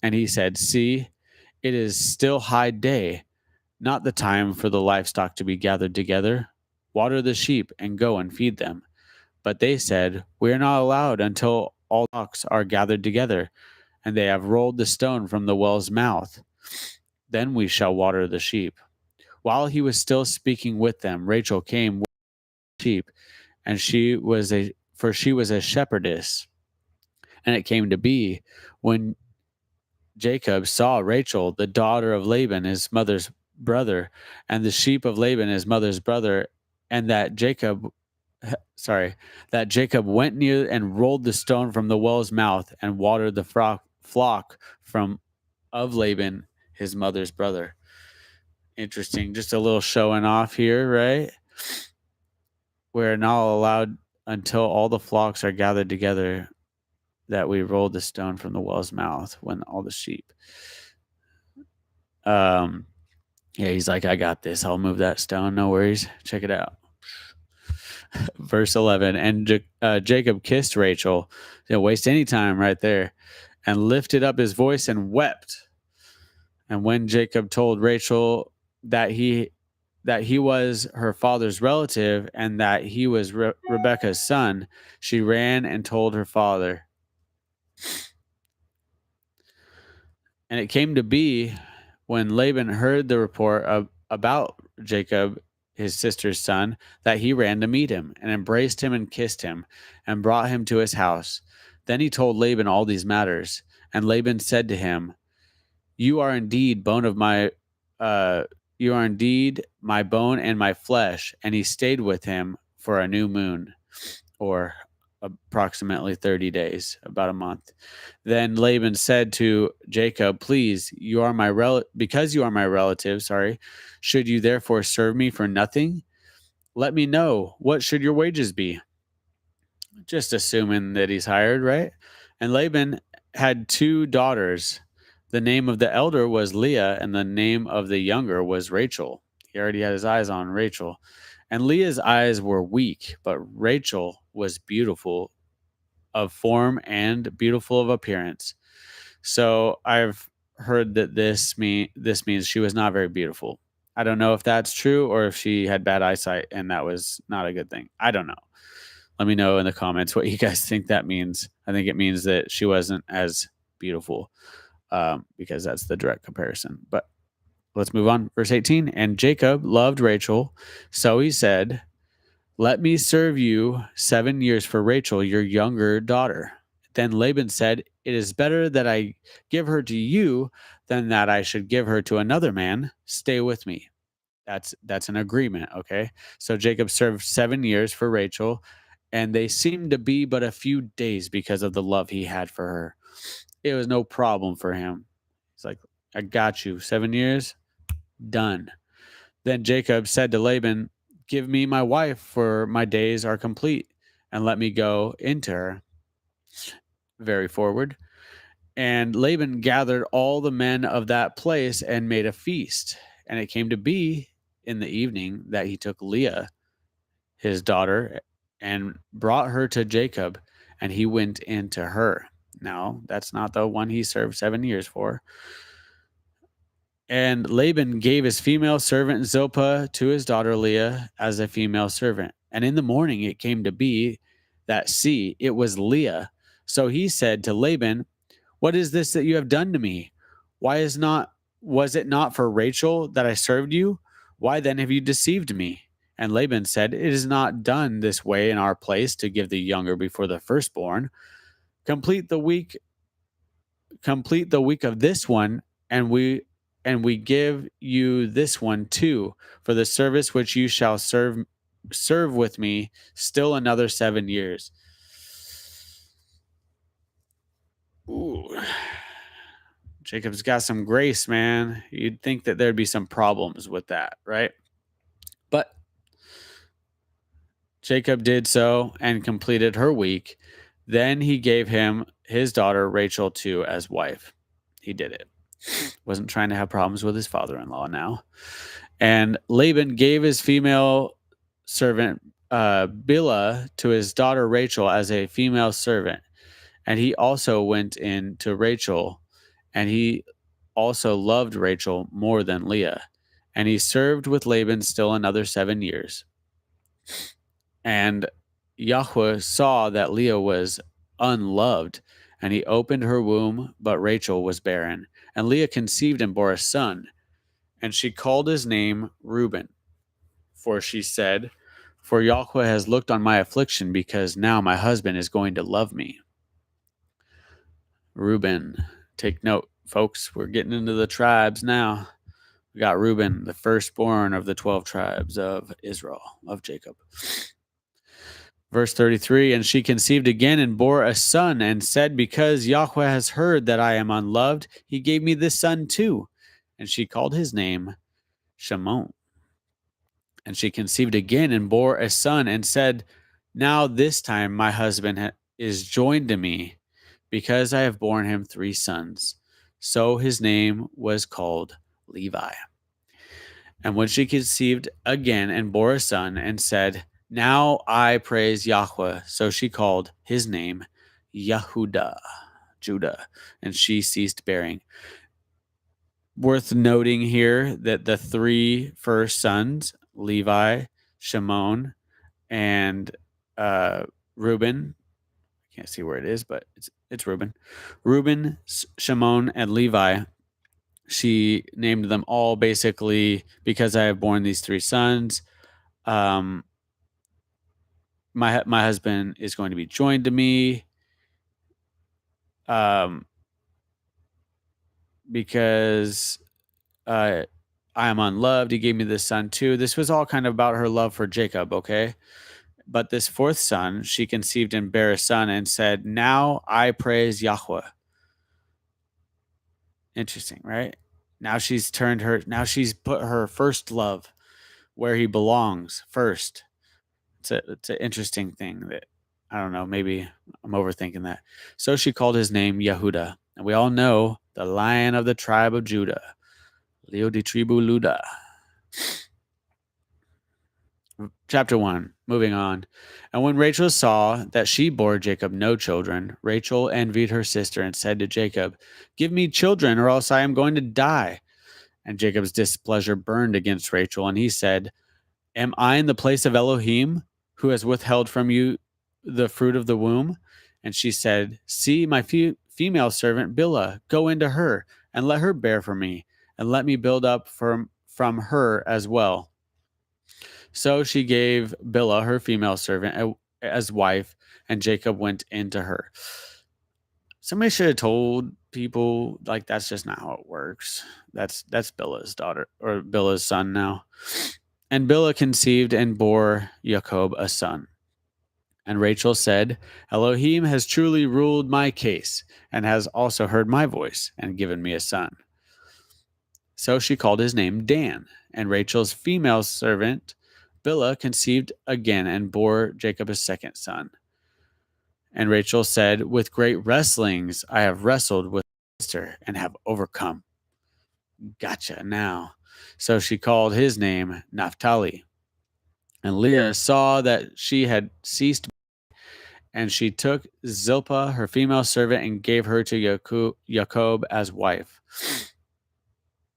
And he said, "See, it is still high day, not the time for the livestock to be gathered together. Water the sheep and go and feed them." But they said, "We are not allowed until all flocks are gathered together, and they have rolled the stone from the well's mouth. Then we shall water the sheep." While he was still speaking with them, Rachel came with the sheep, and she was a shepherdess. And it came to be, when Jacob saw Rachel, the daughter of Laban, his mother's brother, and the sheep of Laban, his mother's brother, and that Jacob went near and rolled the stone from the well's mouth and watered the flock from of Laban, his mother's brother. Interesting. Just a little showing off here, right? We're not allowed until all the flocks are gathered together, that we rolled the stone from the well's mouth when all the sheep. Yeah, he's like, "I got this. I'll move that stone. No worries." Check it out. Verse 11. And Jacob kissed Rachel. Didn't waste any time right there. And lifted up his voice and wept. And when Jacob told Rachel that he was her father's relative, and that he was Rebekah's son, she ran and told her father. And it came to be, when Laban heard the report about Jacob, his sister's son, that he ran to meet him and embraced him and kissed him and brought him to his house. Then he told Laban all these matters. And Laban said to him, "You are indeed you are indeed my bone and my flesh." And he stayed with him for a new moon, or approximately 30 days, about a month. Then Laban said to Jacob, "Please, because you are my relative, should you therefore serve me for nothing? Let me know, what should your wages be?" Just assuming that he's hired, right? And Laban had 2 daughters. The name of the elder was Leah, and the name of the younger was Rachel. He already had his eyes on Rachel. And Leah's eyes were weak, but Rachel was beautiful of form and beautiful of appearance. So I've heard that this means she was not very beautiful. I don't know if that's true, or if she had bad eyesight and that was not a good thing. I don't know. Let me know in the comments what you guys think that means. I think it means that she wasn't as beautiful, because that's the direct comparison. But let's move on. Verse 18. And Jacob loved Rachel, so he said, "Let me serve you 7 years for Rachel, your younger daughter." Then Laban said, "It is better that I give her to you than that I should give her to another man. Stay with me." That's an agreement, okay? So Jacob served 7 years for Rachel, and they seemed to be but a few days because of the love he had for her. It was no problem for him. He's like, "I got you. 7 years, done." Then Jacob said to Laban, "Give me my wife, for my days are complete, and let me go into her." Very forward. And Laban gathered all the men of that place and made a feast. And it came to be in the evening that he took Leah, his daughter, and brought her to Jacob, and he went into her. Now, that's not the one he served 7 years for. And Laban gave his female servant Zilpah to his daughter Leah as a female servant. And in the morning it came to be that, see, it was Leah. So he said to Laban, "What is this that you have done to me? Was it not for Rachel that I served you? Why then have you deceived me?" And Laban said, "It is not done this way in our place to give the younger before the firstborn. Complete the week of this one, and we give you this one too, for the service which you shall serve with me still another 7 years." Jacob's got some grace, man. You'd think that there'd be some problems with that, right? But Jacob did so and completed her week. Then he gave him his daughter Rachel too as wife. He did it. Wasn't trying to have problems with his father-in-law now. And Laban gave his female servant Bilhah to his daughter Rachel as a female servant. And he also went in to Rachel, and he also loved Rachel more than Leah. And he served with Laban still another 7 years. And Yahweh saw that Leah was unloved, and he opened her womb, but Rachel was barren. And Leah conceived and bore a son, and she called his name Reuben. For she said, "For Yahweh has looked on my affliction, because now my husband is going to love me." Reuben. Take note, folks. We're getting into the tribes now. We got Reuben, the firstborn of the 12 tribes of Israel, of Jacob. Verse 33, and she conceived again and bore a son and said, because Yahweh has heard that I am unloved, he gave me this son too. And she called his name Shimon. And she conceived again and bore a son and said, now this time my husband is joined to me, because I have borne him 3 sons. So his name was called Levi. And when she conceived again and bore a son and said, now I praise Yahweh. So she called his name Yehudah, Judah, and she ceased bearing. Worth noting here that the 3 first sons, Levi, Shimon, and Reuben, I can't see where it is, but it's Reuben. Reuben, Shimon, and Levi, she named them all basically because I have borne these 3 sons. My husband is going to be joined to me, because I am unloved. He gave me this son too. This was all kind of about her love for Jacob, okay? But this 4th son, she conceived and bare a son and said, now I praise Yahweh. Interesting, right? Now she's put her first love where he belongs first. It's an interesting thing that, I don't know, maybe I'm overthinking that. So she called his name Yehudah. And we all know the Lion of the tribe of Judah, Leo de Tribu Luda. Chapter 1, moving on. And when Rachel saw that she bore Jacob no children, Rachel envied her sister and said to Jacob, give me children, or else I am going to die. And Jacob's displeasure burned against Rachel, and he said, am I in the place of Elohim, who has withheld from you the fruit of the womb? And she said, see, my female servant Bilhah, go into her, and let her bear for me, and let me build up from her as well. So she gave Bilhah, her female servant, as wife, and Jacob went into her. Somebody should have told people, like, that's just not how it works. That's Bilhah's daughter, or Bilhah's son now. And Bilhah conceived and bore Jacob a son. And Rachel said, Elohim has truly ruled my case, and has also heard my voice, and given me a son. So she called his name Dan. And Rachel's female servant Bilhah conceived again and bore Jacob a 2nd son. And Rachel said, with great wrestlings I have wrestled with my sister and have overcome. Gotcha now. So she called his name Naphtali. And Leah saw that she had ceased, and she took Zilpah, her female servant, and gave her to Jacob as wife.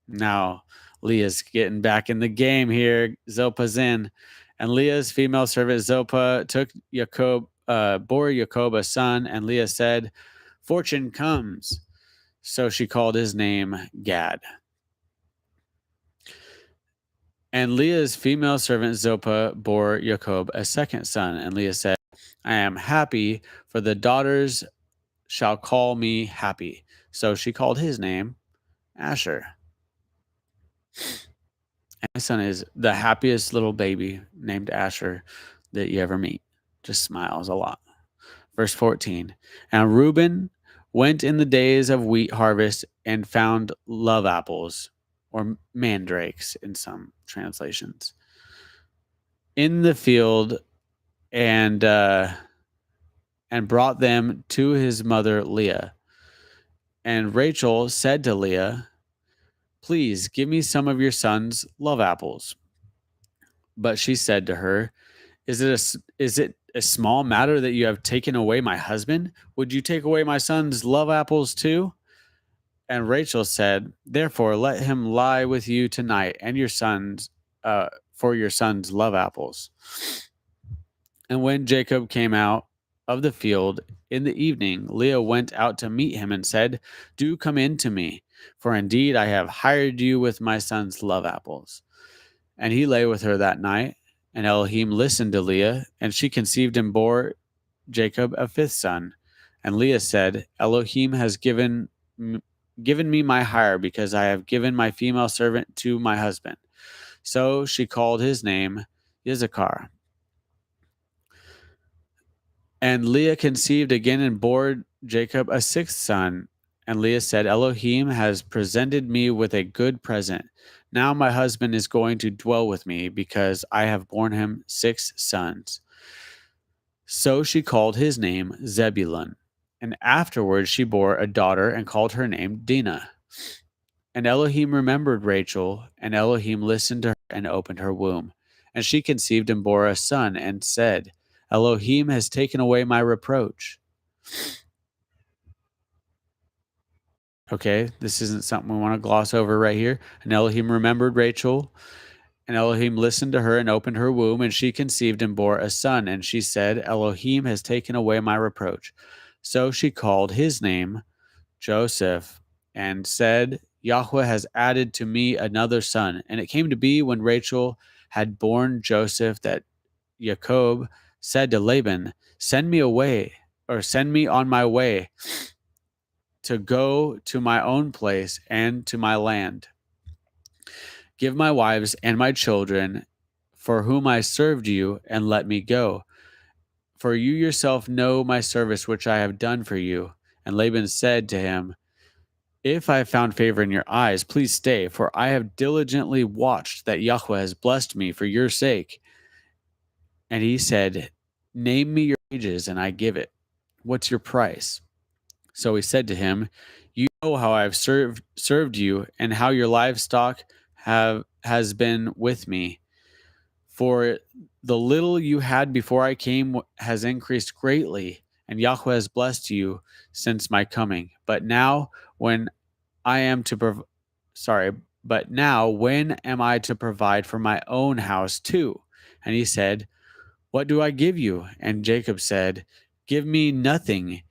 Now Leah's getting back in the game here. Zilpah's in. And Leah's female servant Zilpah took bore Jacob a son, and Leah said, fortune comes. So she called his name Gad. And Leah's female servant Zilpah bore Jacob a 2nd son, and Leah said, I am happy, for the daughters shall call me happy. So she called his name Asher. And my son is the happiest little baby named Asher that you ever meet. Just smiles a lot. Verse 14. And Reuben went in the days of wheat harvest and found love apples, or mandrakes in some translations, in the field, and brought them to his mother Leah. And Rachel said to Leah, "Please give me some of your son's love apples." But she said to her, is it a small matter that you have taken away my husband? Would you take away my son's love apples too? And Rachel said, "Therefore let him lie with you tonight, and your sons for your son's love apples." And when Jacob came out of the field in the evening, Leah went out to meet him and said, "Do come in to me, for indeed I have hired you with my son's love apples." And he lay with her that night. And Elohim listened to Leah, and she conceived and bore Jacob a fifth son. And Leah said, "Elohim has given me my hire, because I have given my female servant to my husband." So she called his name Issachar. And Leah conceived again and bore Jacob a sixth son. And Leah said, "Elohim has presented me with a good present. Now my husband is going to dwell with me, because I have borne him six sons." So she called his name Zebulun. And afterwards she bore a daughter and called her name Dinah. And Elohim remembered Rachel, and Elohim listened to her and opened her womb. And she conceived and bore a son and said, "Elohim has taken away my reproach." Okay, this isn't something we want to gloss over right here. And Elohim remembered Rachel, and Elohim listened to her and opened her womb, and she conceived and bore a son. And she said, "Elohim has taken away my reproach." So she called his name Joseph and said, "Yahweh has added to me another son." And it came to be, when Rachel had borne Joseph, that Jacob said to Laban, "Send me away, or send me on my way to go to my own place and to my land. Give my wives and my children, for whom I served you, and let me go. For you yourself know my service which I have done for you." And Laban said to him, "If I have found favor in your eyes, please stay, for I have diligently watched that Yahweh has blessed me for your sake." And he said, "Name me your wages, and I give it. What's your price?" So he said to him, "You know how I have served you, and how your livestock has been with me. For the little you had before I came has increased greatly, and Yahweh has blessed you since my coming. But now, when I am to but now when am I to provide for my own house too?" And he said, "What do I give you?" And Jacob said, "Give me nothing.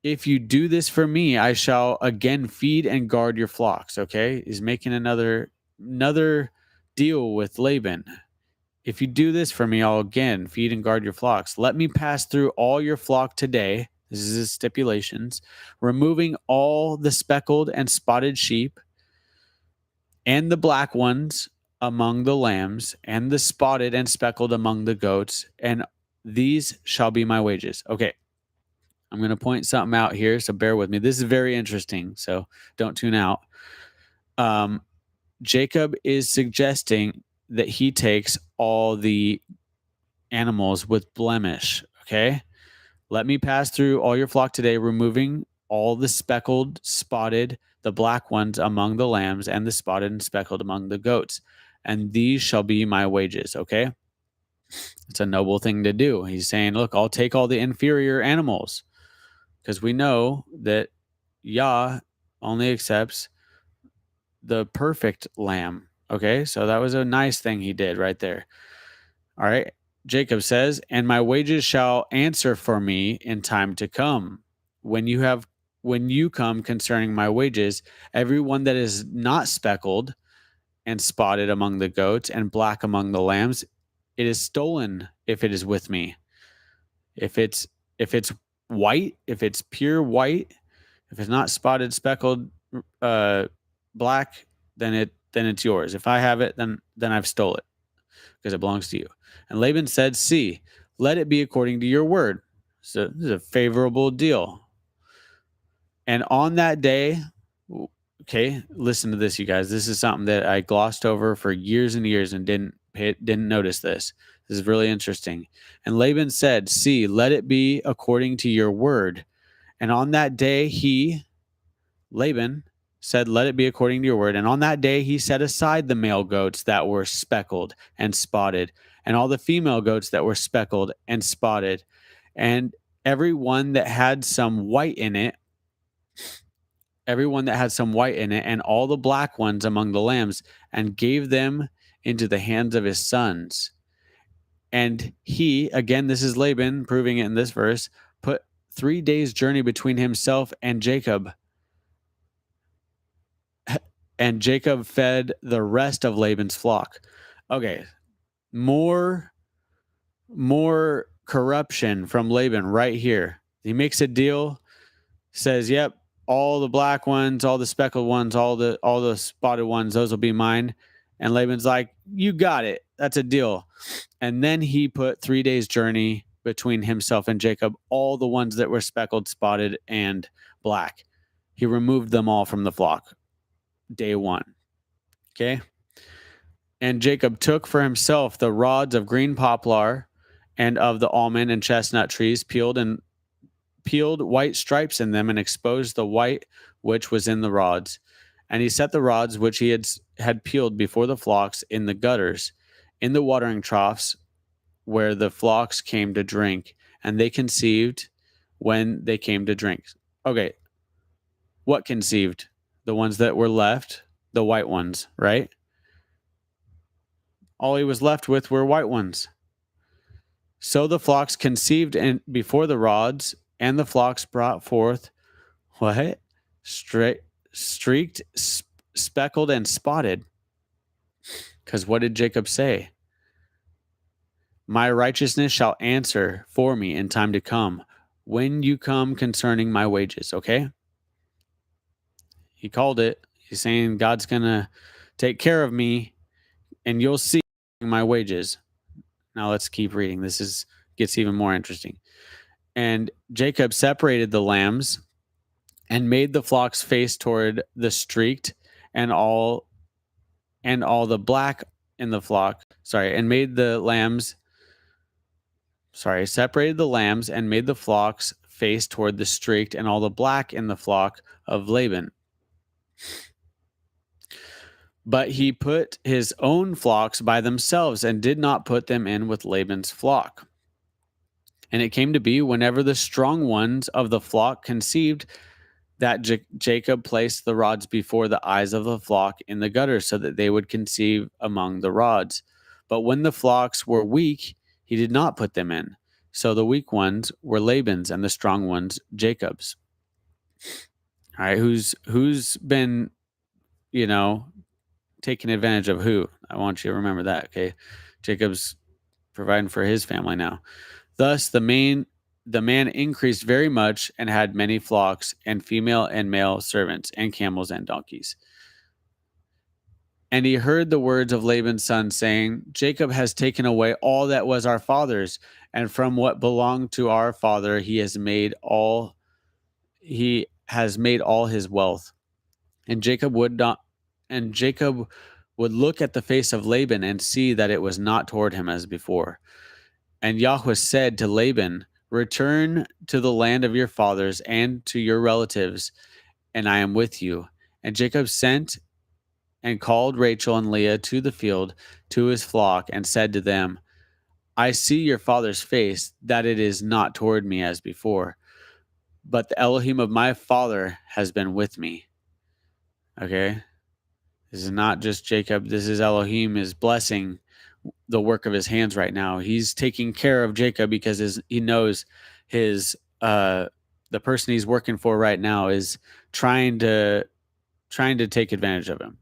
If you do this for me, I shall again feed and guard your flocks." Okay, he's making another deal with Laban. "If you do this for me, I'll again feed and guard your flocks. Let me pass through all your flock today." This is his stipulations. "Removing all the speckled and spotted sheep, and the black ones among the lambs, and the spotted and speckled among the goats, and these shall be my wages." Okay, I'm going to point something out here, so bear with me. This is very interesting, so don't tune out. Jacob is suggesting that he takes all the animals with blemish. Okay, "Let me pass through all your flock today, removing all the speckled, spotted, the black ones among the lambs, and the spotted and speckled among the goats, and these shall be my wages." Okay, it's a noble thing to do. He's saying, "Look, I'll take all the inferior animals," because we know that Yah only accepts the perfect lamb. Okay, so that was a nice thing he did right there. All right. Jacob says, "And my wages shall answer for me in time to come. When you come concerning my wages, every one that is not speckled and spotted among the goats and black among the lambs, it is stolen if it is with me. If it's white, if it's pure white, if it's not spotted, speckled, black, then it's yours. If I have it, then I've stole it, because it belongs to you." And Laban said, "See, let it be according to your word." So this is a favorable deal. And on that day, okay, listen to this, you guys. This is something that I glossed over for years and years and didn't notice this. This is really interesting. And Laban said, "See, let it be according to your word." And on that day, Laban, said, "Let it be according to your word." And on that day, he set aside the male goats that were speckled and spotted, and all the female goats that were speckled and spotted, and every one that had some white in it, and all the black ones among the lambs, and gave them into the hands of his sons. And he, again, this is Laban proving it in this verse, put 3 days' journey between himself and Jacob. And Jacob fed the rest of Laban's flock. Okay, more corruption from Laban right here. He makes a deal, says, "Yep, all the black ones, all the speckled ones, all the spotted ones, those will be mine." And Laban's like, "You got it. That's a deal." And then he put 3 days' journey between himself and Jacob, all the ones that were speckled, spotted, and black. He removed them all from the flock. Day one. Okay. And Jacob took for himself the rods of green poplar and of the almond and chestnut trees, peeled white stripes in them, and exposed the white which was in the rods. And he set the rods which he had peeled before the flocks in the gutters, in the watering troughs where the flocks came to drink, and they conceived when they came to drink. Okay. What conceived? The ones that were left, the white ones, right? All he was left with were white ones. So the flocks conceived before the rods, and the flocks brought forth what? Streaked, speckled, and spotted. Because what did Jacob say? My righteousness shall answer for me in time to come, when you come concerning my wages. Okay? He called it. He's saying God's going to take care of me, and you'll see my wages. Now let's keep reading. This gets even more interesting. And Jacob separated the lambs and made the flocks face toward the streaked, and all the black in the flock. Separated the lambs and made the flocks face toward the streaked, and all the black in the flock of Laban. But he put his own flocks by themselves and did not put them in with Laban's flock. And it came to be, whenever the strong ones of the flock conceived, that Jacob placed the rods before the eyes of the flock in the gutter, so that they would conceive among the rods. But when the flocks were weak, he did not put them in. So the weak ones were Laban's, and the strong ones Jacob's. All right, who's been, taking advantage of who? I want you to remember that, okay? Jacob's providing for his family now. Thus the man increased very much, and had many flocks, and female and male servants, and camels and donkeys. And he heard the words of Laban's son, saying, Jacob has taken away all that was our father's, and from what belonged to our father he has made all his wealth. And Jacob would look at the face of Laban, and see that it was not toward him as before. And Yahweh said to Laban, Return to the land of your fathers and to your relatives, and I am with you. And Jacob sent and called Rachel and Leah to the field to his flock, and said to them, I see your father's face, that it is not toward me as before, but the Elohim of my father has been with me. Okay? This is not just Jacob. This is Elohim is blessing the work of his hands right now. He's taking care of Jacob because he knows the person he's working for right now is trying to take advantage of him.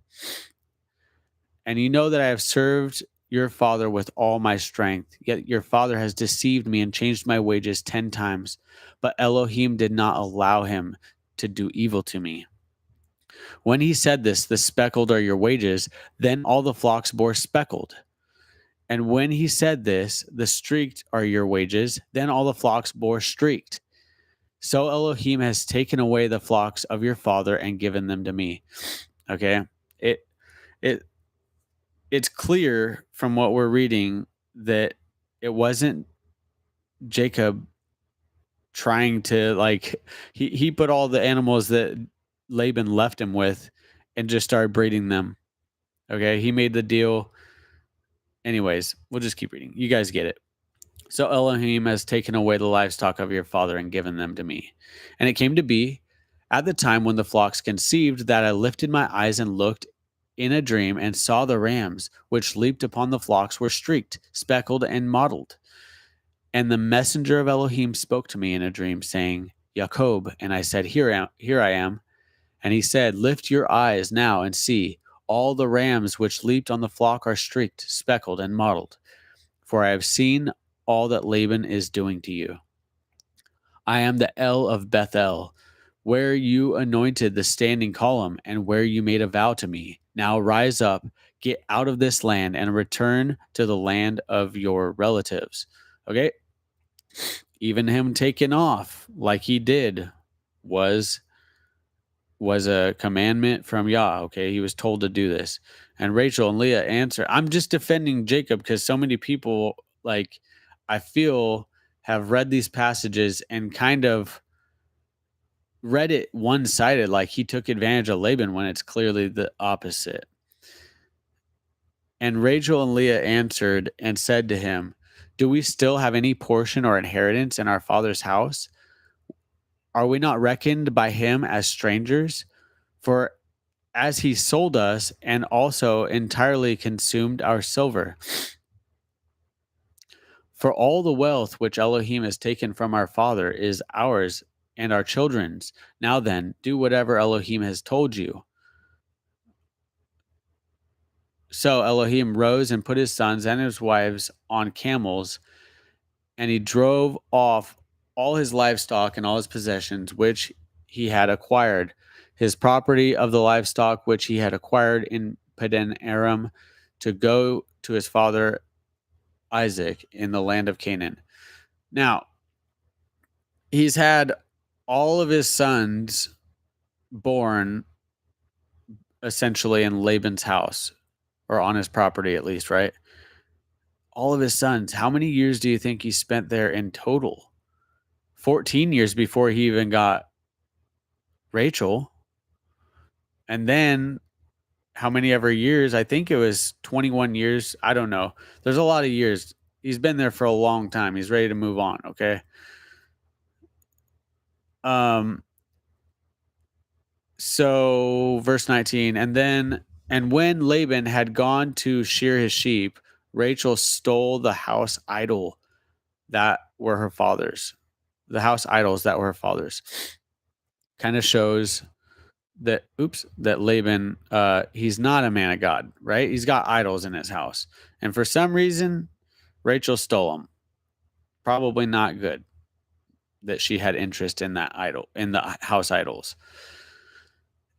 And you know that I have served your father with all my strength, yet your father has deceived me and changed my wages 10 times. But Elohim did not allow him to do evil to me. When he said this, the speckled are your wages, then all the flocks bore speckled. And when he said this, the streaked are your wages, then all the flocks bore streaked. So Elohim has taken away the flocks of your father and given them to me. Okay. It it it's clear from what we're reading that it wasn't Jacob trying to like he put all the animals that Laban left him with and just started breeding them. Okay. He made the deal. Anyways, we'll just keep reading. You guys get it. So Elohim has taken away the livestock of your father and given them to me. And it came to be at the time when the flocks conceived that I lifted my eyes and looked in a dream and saw the rams which leaped upon the flocks were streaked, speckled, and mottled. And the messenger of Elohim spoke to me in a dream, saying, Jacob. And I said, Here I am. And he said, Lift your eyes now and see. All the rams which leaped on the flock are streaked, speckled, and mottled. For I have seen all that Laban is doing to you. I am the El of Bethel, where you anointed the standing column and where you made a vow to me. Now rise up, get out of this land, and return to the land of your relatives. Okay? Even him taking off like he did was a commandment from Yah. Okay, he was told to do this. And Rachel and Leah answer, I'm just defending Jacob because so many people, like, I feel, have read these passages and kind of read it one sided, like he took advantage of Laban when it's clearly the opposite. And Rachel and Leah answered and said to him, Do we still have any portion or inheritance in our father's house? Are we not reckoned by him as strangers? For as he sold us and also entirely consumed our silver. For all the wealth which Elohim has taken from our father is ours and our children's. Now then, do whatever Elohim has told you. So Elohim rose and put his sons and his wives on camels, and he drove off all his livestock and all his possessions, which he had acquired, his property of the livestock which he had acquired in Padan Aram, to go to his father Isaac in the land of Canaan. Now, he's had all of his sons born essentially in Laban's house, or on his property at least, right? All of his sons. How many years do you think he spent there in total? 14 years before he even got Rachel. And then how many ever years? I think it was 21 years. I don't know. There's a lot of years. He's been there for a long time. He's ready to move on, okay? So verse 19, and when Laban had gone to shear his sheep, Rachel stole the house idol that were her father's. The house idols that were her father's. Kind of shows that that Laban he's not a man of God, right? He's got idols in his house. And for some reason, Rachel stole them. Probably not good that she had interest in that idol, in the house idols.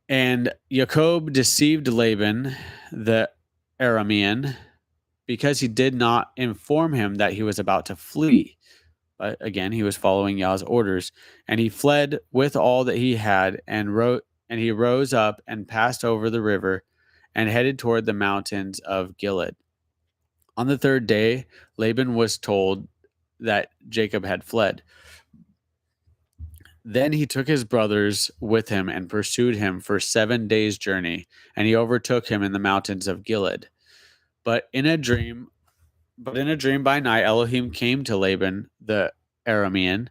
And Jacob deceived Laban, the Aramean, because he did not inform him that he was about to flee. But again, he was following Yah's orders, and he fled with all that he had, and he rose up and passed over the river and headed toward the mountains of Gilead. On the third day, Laban was told that Jacob had fled. Then he took his brothers with him and pursued him for 7 days' journey, and he overtook him in the mountains of Gilead. But in a dream by night, Elohim came to Laban the Aramean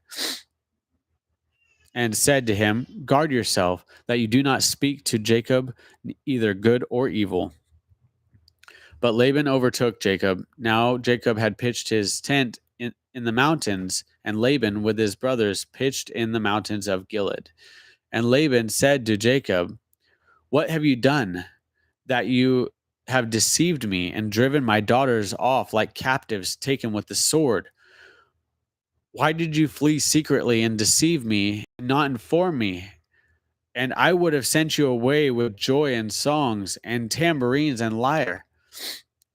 and said to him, Guard yourself that you do not speak to Jacob either good or evil. But Laban overtook Jacob. Now Jacob had pitched his tent in the mountains, and Laban with his brothers pitched in the mountains of Gilead. And Laban said to Jacob, What have you done that you have deceived me and driven my daughters off like captives taken with the sword? Why did you flee secretly and deceive me and not inform me? And I would have sent you away with joy and songs and tambourines and lyre.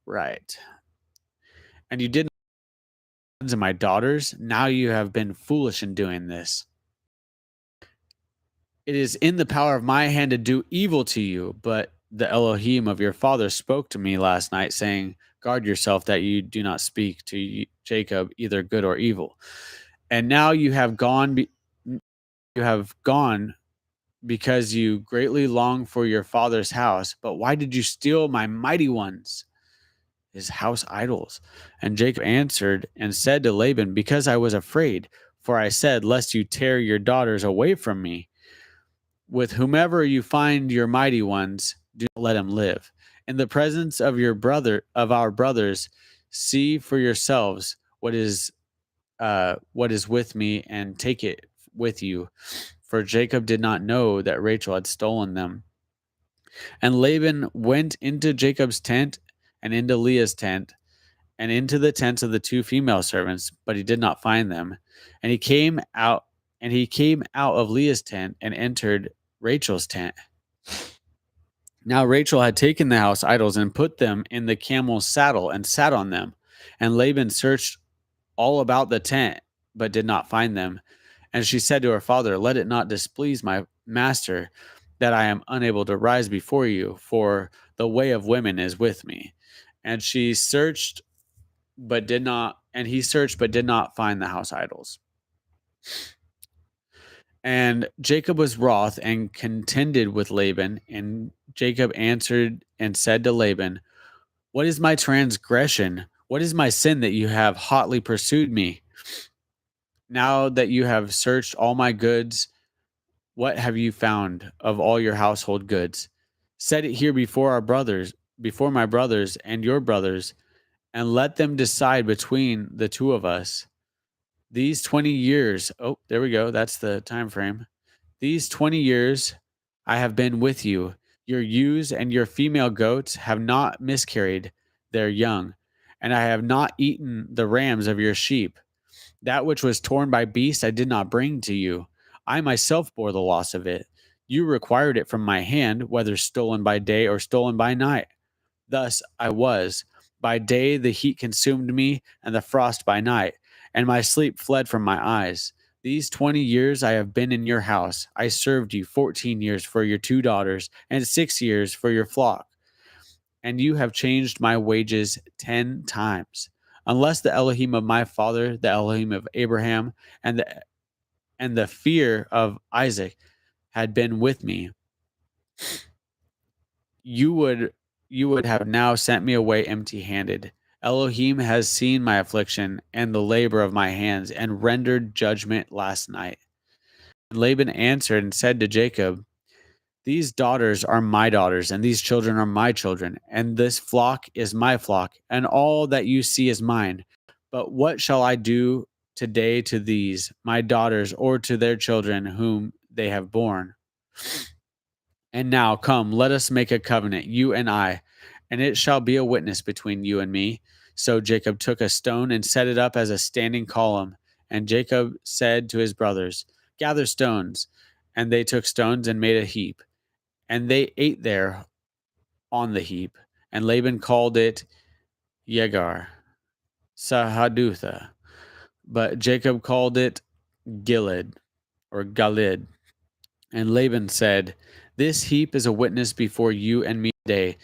Right. And you did not, my daughters. Now you have been foolish in doing this. It is in the power of my hand to do evil to you, but the Elohim of your father spoke to me last night, saying, guard yourself that you do not speak to Jacob either good or evil. And now you have gone, you have gone because you greatly long for your father's house. But why did you steal my mighty ones, his house idols? And Jacob answered and said to Laban, because I was afraid, for I said, lest you tear your daughters away from me. With whomever you find your mighty ones, do not let him live. In the presence of our brothers, see for yourselves what is with me, and take it with you. For Jacob did not know that Rachel had stolen them. And Laban went into Jacob's tent and into Leah's tent and into the tents of the two female servants, but he did not find them. And he came out of Leah's tent and entered Rachel's tent. Now Rachel had taken the house idols and put them in the camel's saddle and sat on them. And Laban searched all about the tent, but did not find them. And she said to her father, let it not displease my master that I am unable to rise before you, for the way of women is with me. And he searched, but did not find the house idols. And Jacob was wroth and contended with Laban. And Jacob answered and said to Laban, what is my transgression? What is my sin that you have hotly pursued me? Now that you have searched all my goods, what have you found of all your household goods? Set it here before my brothers and your brothers, and let them decide between the two of us. These 20 years, oh, there we go. That's the time frame. These 20 years I have been with you. Your ewes and your female goats have not miscarried their young, and I have not eaten the rams of your sheep. That which was torn by beasts I did not bring to you. I myself bore the loss of it. You required it from my hand, whether stolen by day or stolen by night. Thus I was. By day the heat consumed me, and the frost by night, and my sleep fled from my eyes. These 20 years I have been in your house. I served you 14 years for your 2 daughters, and 6 years for your flock. And you have changed my wages 10 times. Unless the Elohim of my father, the Elohim of Abraham, and the fear of Isaac had been with me, you would have now sent me away empty-handed. Elohim has seen my affliction and the labor of my hands, and rendered judgment last night. And Laban answered and said to Jacob, these daughters are my daughters, and these children are my children, and this flock is my flock, and all that you see is mine. But what shall I do today to these, my daughters, or to their children whom they have borne? And now come, let us make a covenant, you and I, and it shall be a witness between you and me. So Jacob took a stone and set it up as a standing column. And Jacob said to his brothers, gather stones. And they took stones and made a heap. And they ate there on the heap. And Laban called it Yegar Sahadutha. But Jacob called it Gilead or Galid. And Laban said, this heap is a witness before you and me today.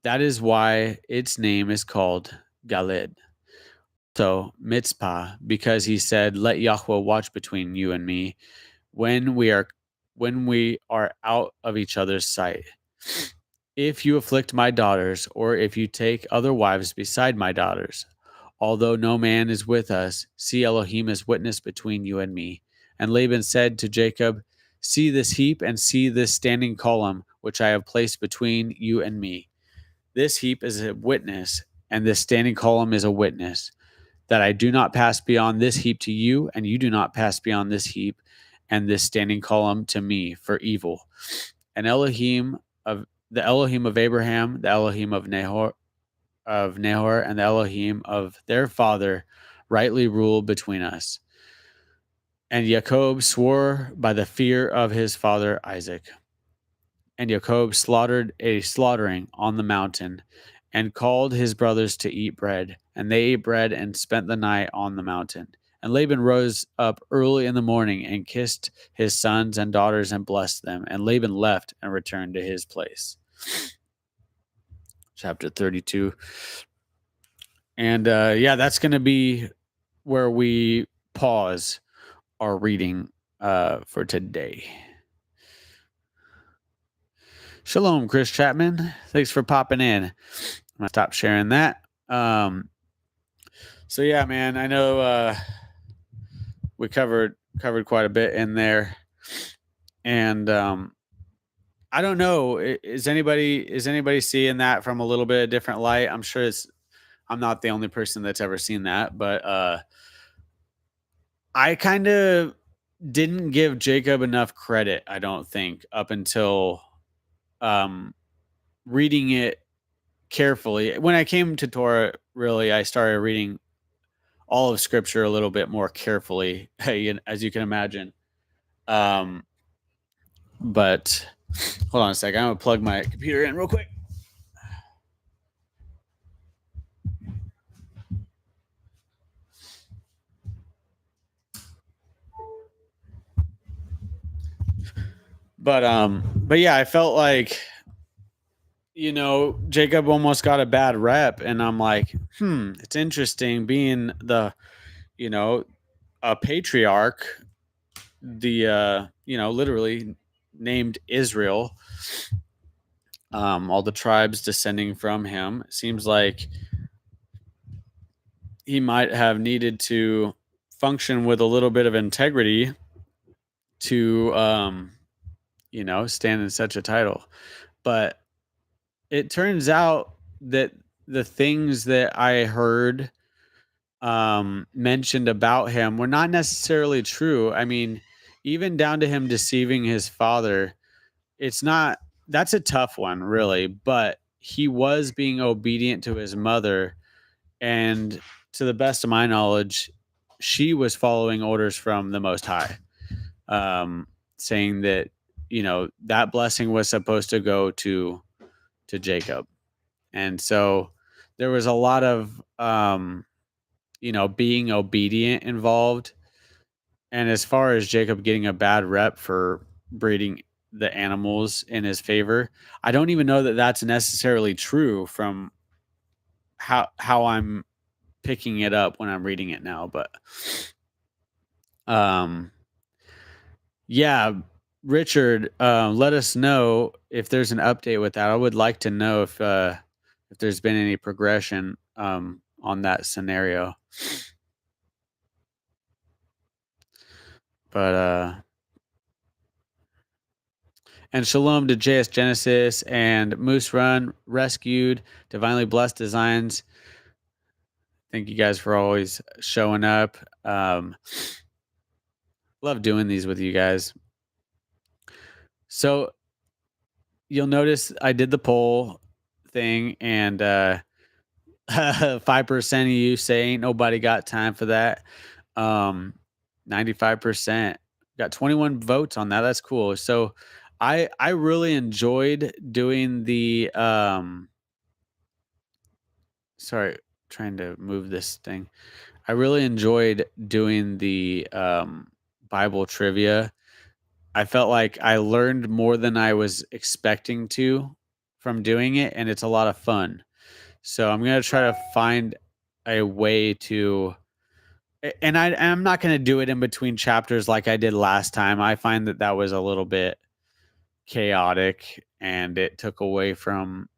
That is why its name is called Galid. So Mitzpah, because he said, let Yahweh watch between you and me when we are out of each other's sight. If you afflict my daughters, or if you take other wives beside my daughters, although no man is with us, see Elohim as witness between you and me. And Laban said to Jacob, see this heap and see this standing column, which I have placed between you and me. This heap is a witness, and this standing column is a witness, that I do not pass beyond this heap to you, and you do not pass beyond this heap and this standing column to me for evil. And the Elohim of Abraham, the Elohim of Nahor, and the Elohim of their father rightly rule between us. And Jacob swore by the fear of his father Isaac. And Jacob slaughtered a slaughtering on the mountain, and called his brothers to eat bread. And they ate bread and spent the night on the mountain. And Laban rose up early in the morning and kissed his sons and daughters and blessed them. And Laban left and returned to his place. Chapter 32. And yeah, that's going to be where we pause our reading for today. Shalom, Chris Chapman. Thanks for popping in. I'm going to stop sharing that. So yeah, man, I know we covered quite a bit in there. And I don't know, is anybody seeing that from a little bit of different light? I'm sure I'm not the only person that's ever seen that, but I kind of didn't give Jacob enough credit, I don't think, up until reading it carefully. When I came to Torah, really, I started reading all of Scripture a little bit more carefully, as you can imagine. But hold on a second. I'm going to plug my computer in real quick. But yeah, I felt like, Jacob almost got a bad rep, and I'm like, it's interesting being a patriarch, literally named Israel, all the tribes descending from him. It seems like he might have needed to function with a little bit of integrity to, stand in such a title. But it turns out that the things that I heard mentioned about him were not necessarily true. I mean, even down to him deceiving his father, that's a tough one, really. But he was being obedient to his mother. And to the best of my knowledge, she was following orders from the Most High, saying that, that blessing was supposed to go to Jacob. And so there was a lot of, being obedient involved. And as far as Jacob getting a bad rep for breeding the animals in his favor, I don't even know that that's necessarily true from how I'm picking it up when I'm reading it now. But yeah, Richard, let us know if there's an update with that. I would like to know if there's been any progression on that scenario. But and shalom to JS Genesis and Moose Run Rescued, Divinely Blessed Designs. Thank you guys for always showing up. Love doing these with you guys. So you'll notice I did the poll thing, and 5% of you say ain't nobody got time for that. 95% got 21 votes on that. That's cool. So I really enjoyed doing the sorry, trying to move this thing. I really enjoyed doing the Bible trivia. I felt like I learned more than I was expecting to from doing it, and it's a lot of fun. So I'm gonna try to find a way to, and I'm not gonna do it in between chapters like I did last time. I find that was a little bit chaotic, and it took away from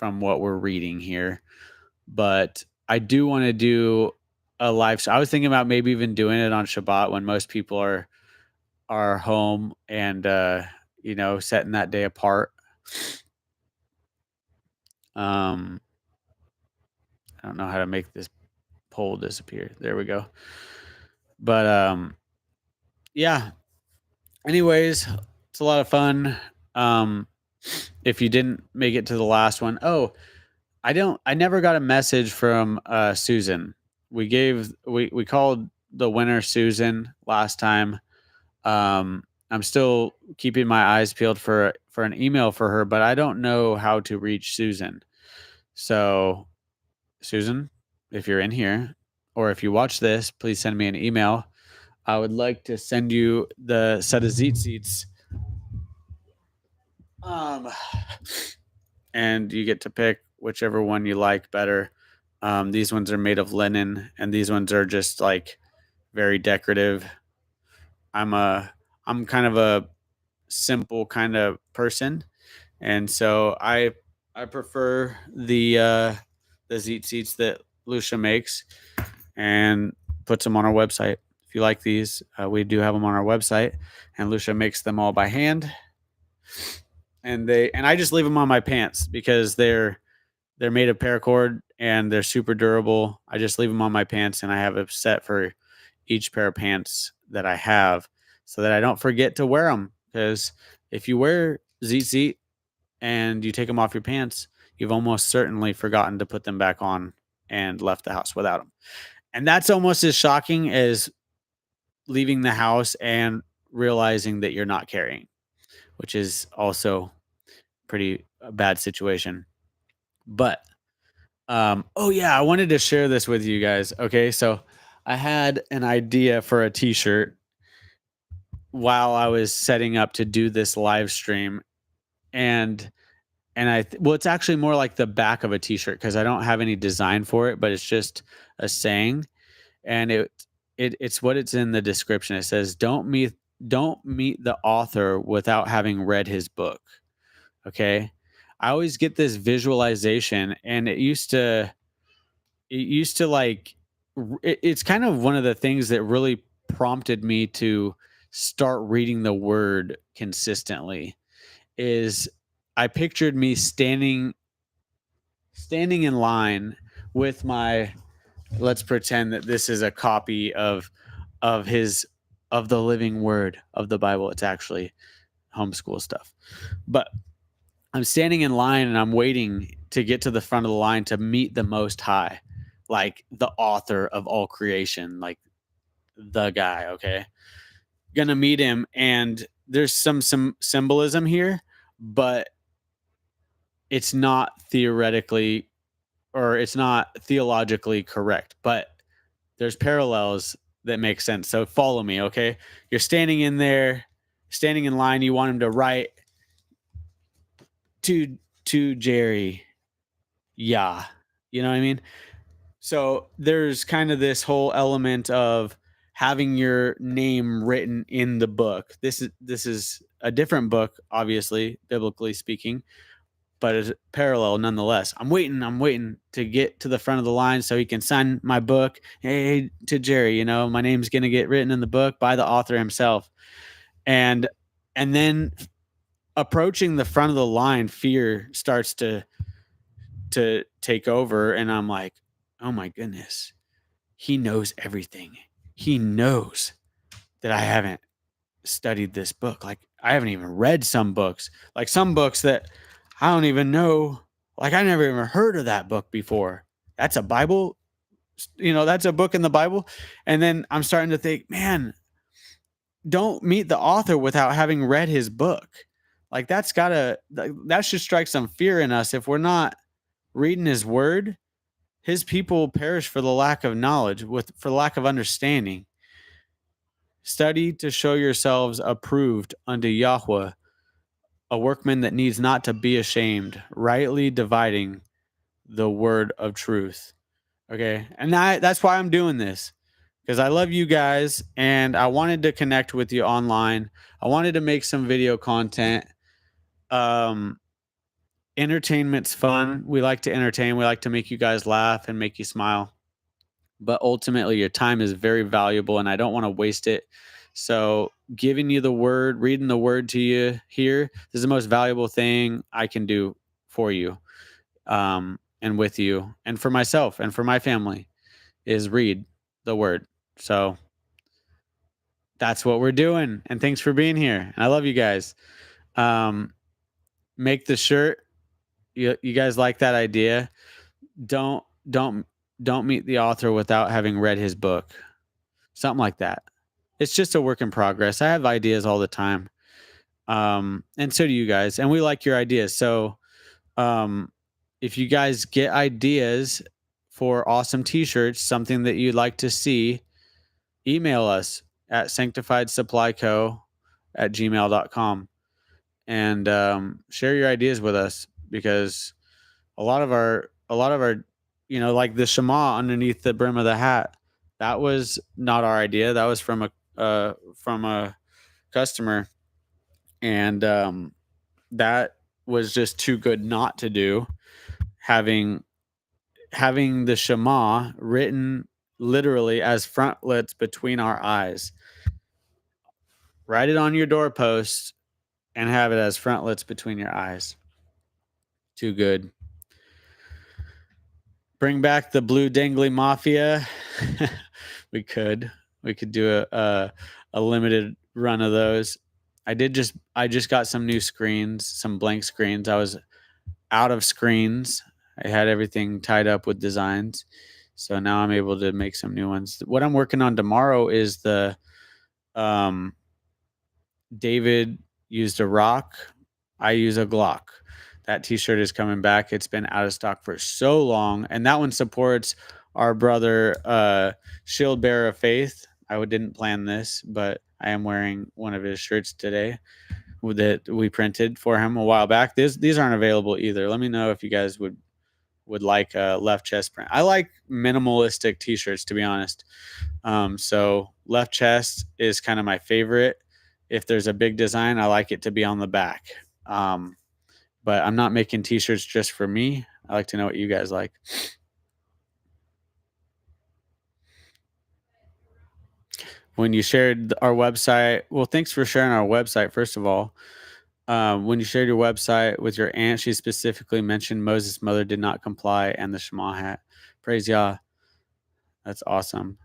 what we're reading here. But I do want to do a live show. I was thinking about maybe even doing it on Shabbat when most people are home and setting that day apart. I don't know how to make this poll disappear. There we go. But yeah. Anyways, it's a lot of fun. If you didn't make it to the last one, I never got a message from Susan. We called the winner Susan last time. I'm still keeping my eyes peeled for an email for her, but I don't know how to reach Susan. So, Susan, if you're in here, or if you watch this, please send me an email. I would like to send you the set of Zeet seats. Um, and you get to pick whichever one you like better. These ones are made of linen, and these ones are just like very decorative. I'm a I'm kind of a simple kind of person, and so I prefer the Zeet seats that Lucia makes and puts them on our website. If you like these, we do have them on our website, and Lucia makes them all by hand. And I just leave them on my pants because they're made of paracord and they're super durable. I just leave them on my pants, and I have a set for each pair of pants that I have so that I don't forget to wear them. Because if you wear ZZ and you take them off your pants, you've almost certainly forgotten to put them back on and left the house without them. And that's almost as shocking as leaving the house and realizing that you're not carrying, which is also pretty bad situation. But oh yeah, I wanted to share this with you guys. Okay, so I had an idea for a t-shirt while I was setting up to do this live stream, and well, it's actually more like the back of a t-shirt because I don't have any design for it, but it's just a saying, and it's what it's in the description. It says, don't meet the author without having read his book." Okay, I always get this visualization, and it used to like it's kind of one of the things that really prompted me to start reading the word consistently is I pictured me standing in line with my, let's pretend that this is a copy of his of the living word of the Bible. It's actually homeschool stuff. But I'm standing in line and I'm waiting to get to the front of the line to meet the Most High, like the author of all creation, like the guy. Okay, gonna meet him, and there's some symbolism here, but it's not theoretically or it's not theologically correct. But there's parallels that make sense. So follow me, okay? You're standing in there, standing in line. You want him to write to Jerry, yeah. You know what I mean? So there's kind of this whole element of having your name written in the book. This is a different book, obviously, biblically speaking, but it's parallel nonetheless. I'm waiting to get to the front of the line so he can sign my book. Hey, to Jerry, my name's gonna get written in the book by the author himself. And and then approaching the front of the line, fear starts to take over, and I'm like, oh my goodness, he knows everything. He knows that I haven't studied this book. Like I haven't even read some books. Like some books that I don't even know. Like I never even heard of that book before. That's a Bible, that's a book in the Bible. And then I'm starting to think, man, don't meet the author without having read his book. Like that should strike some fear in us if we're not reading his word. His people perish for the lack of knowledge, for lack of understanding. Study to show yourselves approved unto Yahweh, a workman that needs not to be ashamed, rightly dividing the word of truth. Okay. And that's why I'm doing this, because I love you guys and I wanted to connect with you online. I wanted to make some video content. Entertainment's fun. We like to entertain. We like to make you guys laugh and make you smile. But ultimately, your time is very valuable and I don't want to waste it. So, giving you the word, reading the word to you here, this is the most valuable thing I can do for you, and with you, and for myself and for my family is read the word. So, that's what we're doing. And thanks for being here. And I love you guys. Um, make the shirt. You guys like that idea? Don't don't don't meet the author without having read his book. Something like that. It's just a work in progress. I have ideas all the time. And so do you guys. And we like your ideas. So if you guys get ideas for awesome t-shirts, something that you'd like to see, email us at sanctifiedsupplyco@gmail.com and share your ideas with us, because a lot of our like the shema underneath the brim of the hat, that was not our idea. That was from a customer, and that was just too good not to do. Having the shema written literally as frontlets between our eyes. Write it on your doorpost and have it as frontlets between your eyes. Too good. Bring back the blue dangly mafia. we could do a limited run of those. I just got some new screens, some blank screens. I was out of screens. I had everything tied up with designs. So now I'm able to make some new ones. What I'm working on tomorrow is the David used a rock. I use a Glock. That t-shirt is coming back. It's been out of stock for so long. And that one supports our brother, Shield Bearer of Faith. I didn't plan this, but I am wearing one of his shirts today that we printed for him a while back. These aren't available either. Let me know if you guys would like a left chest print. I like minimalistic t-shirts, to be honest. So left chest is kind of my favorite. If there's a big design, I like it to be on the back. But I'm not making t-shirts just for me. I like to know what you guys like. When you shared our website, well, thanks for sharing our website, first of all. When you shared your website with your aunt, she specifically mentioned Moses' mother did not comply and the Shema hat. Praise Yah. That's awesome.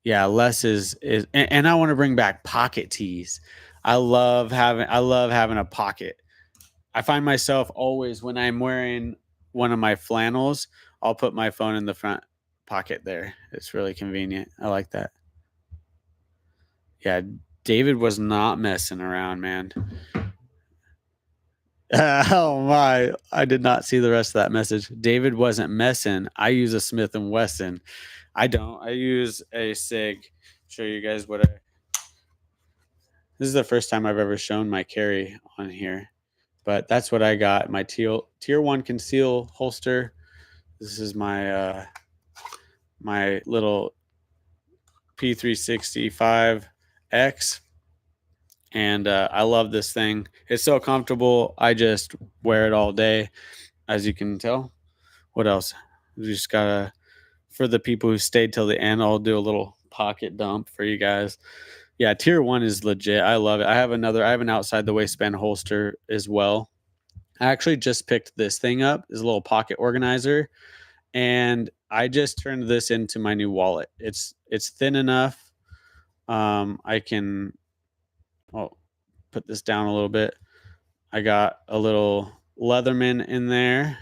Yeah, less is and I want to bring back pocket tees. I love having a pocket. I find myself always, when I'm wearing one of my flannels, I'll put my phone in the front pocket there. It's really convenient. I like that. Yeah, David was not messing around, man. Oh my, I did not see the rest of that message. David wasn't messing. I use a Smith and Wesson. I don't. I use a SIG. Show you guys what I. This is the first time I've ever shown my carry on here, but that's what I got. My tier 1 conceal holster. This is my my little P365X, and I love this thing. It's so comfortable. I just wear it all day, as you can tell. What else? We just gotta, for the people who stayed till the end, I'll do a little pocket dump for you guys. Yeah, tier 1 is legit. I love it. I have an outside the waistband holster as well. I actually just picked this thing up, this little pocket organizer, and I just turned this into my new wallet. It's thin enough. I can put this down a little bit. I got a little Leatherman in there.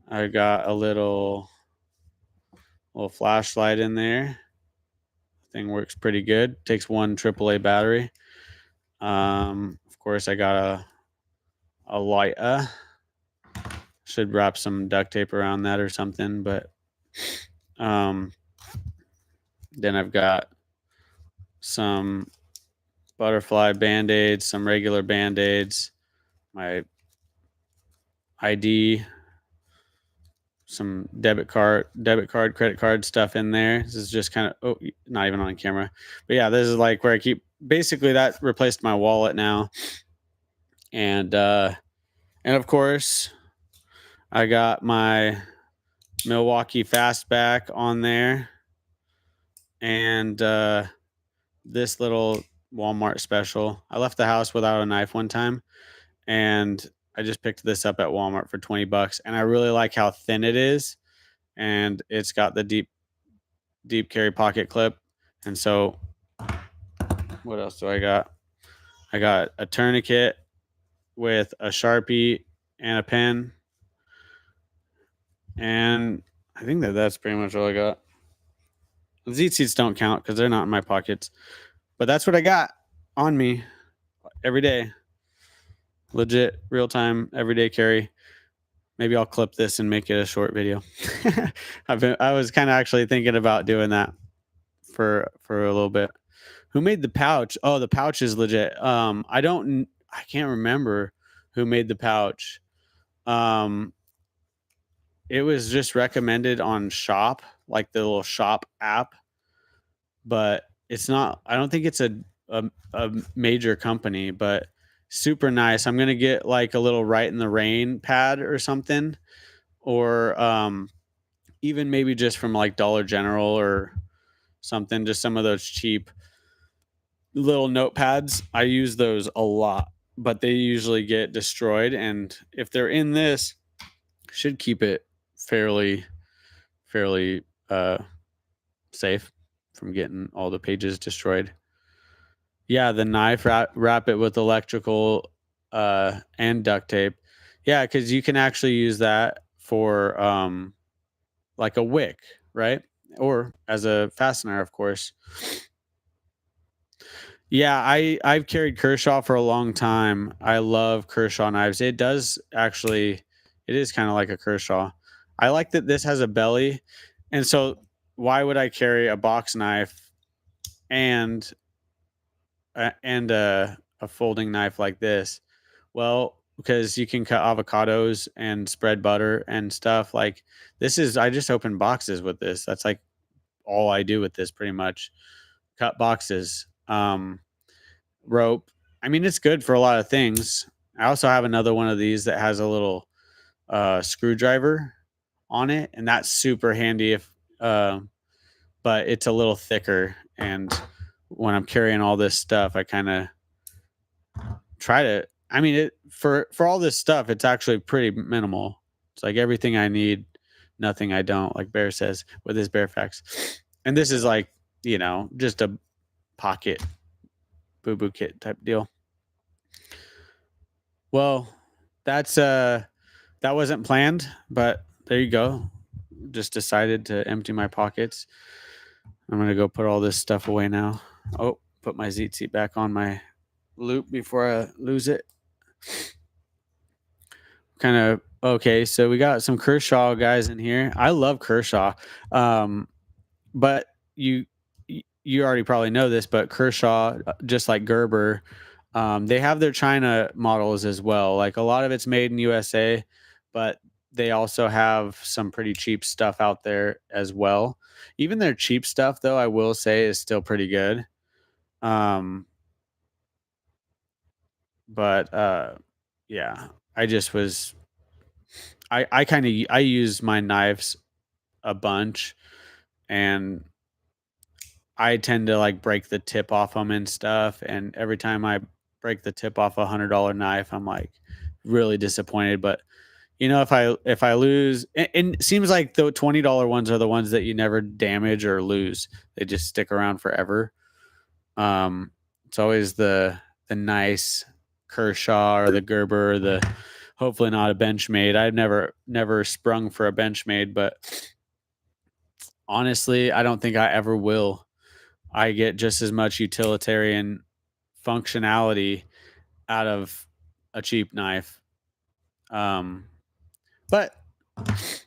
I got a little flashlight in there. Thing works pretty good. Takes one AAA battery. Of course, I got a lighter. Should wrap some duct tape around that or something. But then I've got some butterfly Band-Aids, some regular Band-Aids, my ID, some debit card, credit card stuff in there. This is just kind of, not even on camera. But yeah, this is like where I keep, basically that replaced my wallet now. And of course, I got my Milwaukee Fastback on there. And this little Walmart special. I left the house without a knife one time, and I just picked this up at Walmart for $20, and I really like how thin it is, and it's got the deep carry pocket clip. And so what else do I got? I got a tourniquet with a Sharpie and a pen, and I think that's pretty much all I got. The ZEET seats don't count because they're not in my pockets, but that's what I got on me every day. Legit, real time, everyday carry. Maybe I'll clip this and make it a short video. I was kind of actually thinking about doing that for a little bit. Who made the pouch? Oh, the pouch is legit. I can't remember who made the pouch. Um, it was just recommended on Shop, like the little Shop app, but it's not. I don't think it's a major company, but super nice. I'm gonna get like a little Right in the Rain pad or something, or even maybe just from like Dollar General or something. Just some of those cheap little notepads. I use those a lot, but they usually get destroyed. And if they're in this, should keep it fairly safe from getting all the pages destroyed. Yeah, the knife, wrap it with electrical and duct tape. Yeah, because you can actually use that for like a wick, right? Or as a fastener, of course. Yeah, I've carried Kershaw for a long time. I love Kershaw knives. It does actually, it is kind of like a Kershaw. I like that this has a belly. And so why would I carry a box knife and a folding knife like this? Well, because you can cut avocados and spread butter and stuff. Like this is, I just open boxes with this. That's like all I do with this pretty much. Cut boxes. Rope. I mean, it's good for a lot of things. I also have another one of these that has a little screwdriver on it, and that's super handy if but it's a little thicker. And when I'm carrying all this stuff, I kind of try to, I mean, it for all this stuff, it's actually pretty minimal. It's like everything I need, nothing I don't, like Bear says with his Bear Facts. And this is like, just a pocket boo boo kit type deal. Well, that wasn't planned, but there you go. Just decided to empty my pockets. I'm gonna go put all this stuff away now. Oh, put my Zeet seat back on my loop before I lose it. Kind of okay. So we got some Kershaw guys in here. I love Kershaw, but you already probably know this, but Kershaw, just like Gerber, they have their China models as well. Like a lot of it's made in USA, but they also have some pretty cheap stuff out there as well. Even their cheap stuff, though, I will say is still pretty good. Um, but yeah, I just was I kind of I use my knives a bunch, and I tend to like break the tip off them and stuff. And every time I break the tip off $100 knife, I'm like really disappointed. But if I lose, and it seems like the $20 ones are the ones that you never damage or lose. They just stick around forever. It's always the nice Kershaw or the Gerber or the hopefully not a Benchmade. I've never sprung for a Benchmade, but honestly, I don't think I ever will. I get just as much utilitarian functionality out of a cheap knife. But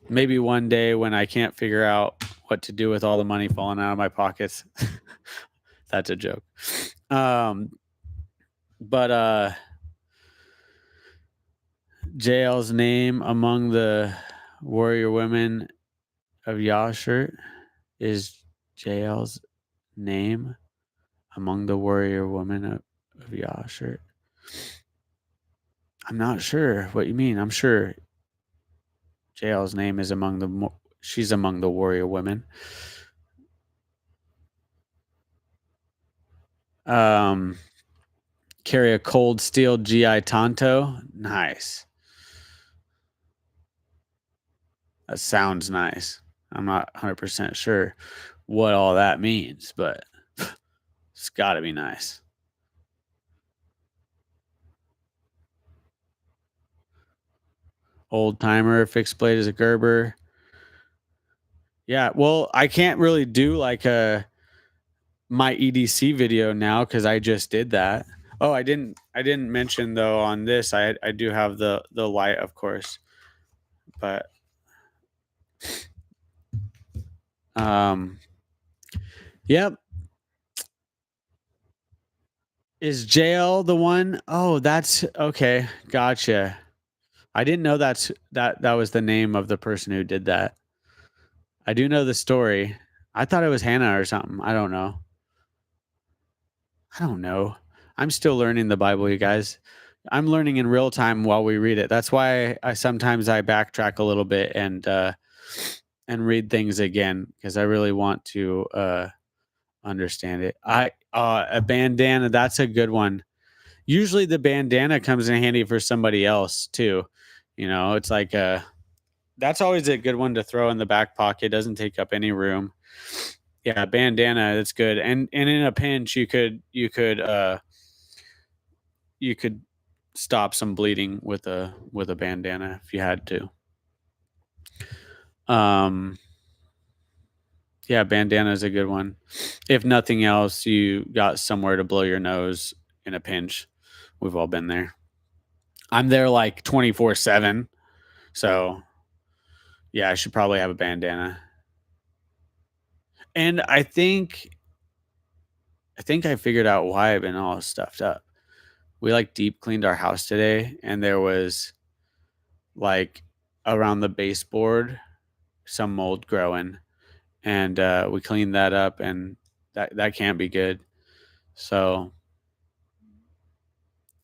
maybe one day when I can't figure out what to do with all the money falling out of my pockets. That's a joke. But JL's name among the warrior women of Yashert is JL's name among the warrior women of Yashert. I'm not sure what you mean. I'm sure JL's name is she's among the warrior women. Carry a cold steel GI Tonto. Nice. That sounds nice. I'm not 100% sure what all that means, but it's got to be nice. Old timer, fixed blade is a Gerber. Yeah, well, I can't really do like my EDC video now because I just did that. Oh, I didn't mention though on this. I do have the light, of course. But um, yep. Is JL the one? Oh, that's okay. Gotcha. I didn't know that was the name of the person who did that. I do know the story. I thought it was Hannah or something. I don't know. I don't know. I'm still learning the Bible, you guys. I'm learning in real time while we read it. That's why I sometimes I backtrack a little bit and read things again because I really want to understand it. I A bandana, that's a good one. Usually the bandana comes in handy for somebody else too. It's like that's always a good one to throw in the back pocket. Doesn't take up any room. Yeah, bandana, that's good. And in a pinch, you could stop some bleeding with a bandana if you had to. Um, yeah, bandana is a good one. If nothing else, you got somewhere to blow your nose in a pinch. We've all been there. I'm there like 24/7, so yeah, I should probably have a bandana. And I think I figured out why I've been all stuffed up. We like deep cleaned our house today, and there was like around the baseboard some mold growing, and we cleaned that up, and that can't be good. So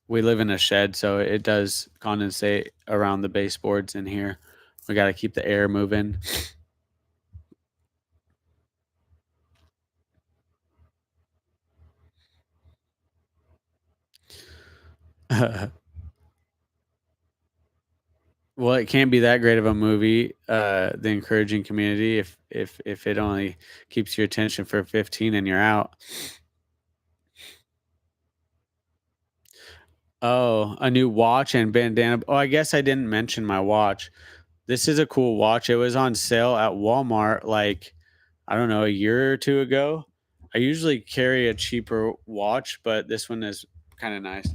we live in a shed, so it does condensate around the baseboards in here. We got to keep the air moving. Well, it can't be that great of a movie, The Encouraging Community, if it only keeps your attention for 15 and you're out. Oh, a new watch and bandana. Oh, I guess I didn't mention my watch. This is a cool watch. It was on sale at Walmart like, I don't know, a year or two ago. I usually carry a cheaper watch, but this one is kind of nice.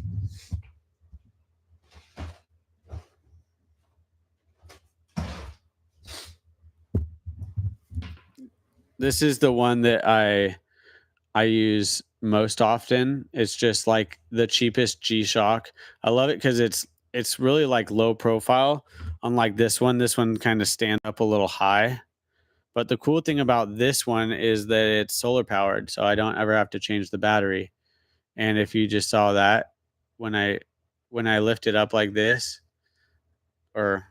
This is the one that I use most often. It's just like the cheapest G-Shock. I love it because it's really like low profile. Unlike this one kind of stand up a little high. But the cool thing about this one is that it's solar powered, so I don't ever have to change the battery. And if you just saw that when I lift it up like this, or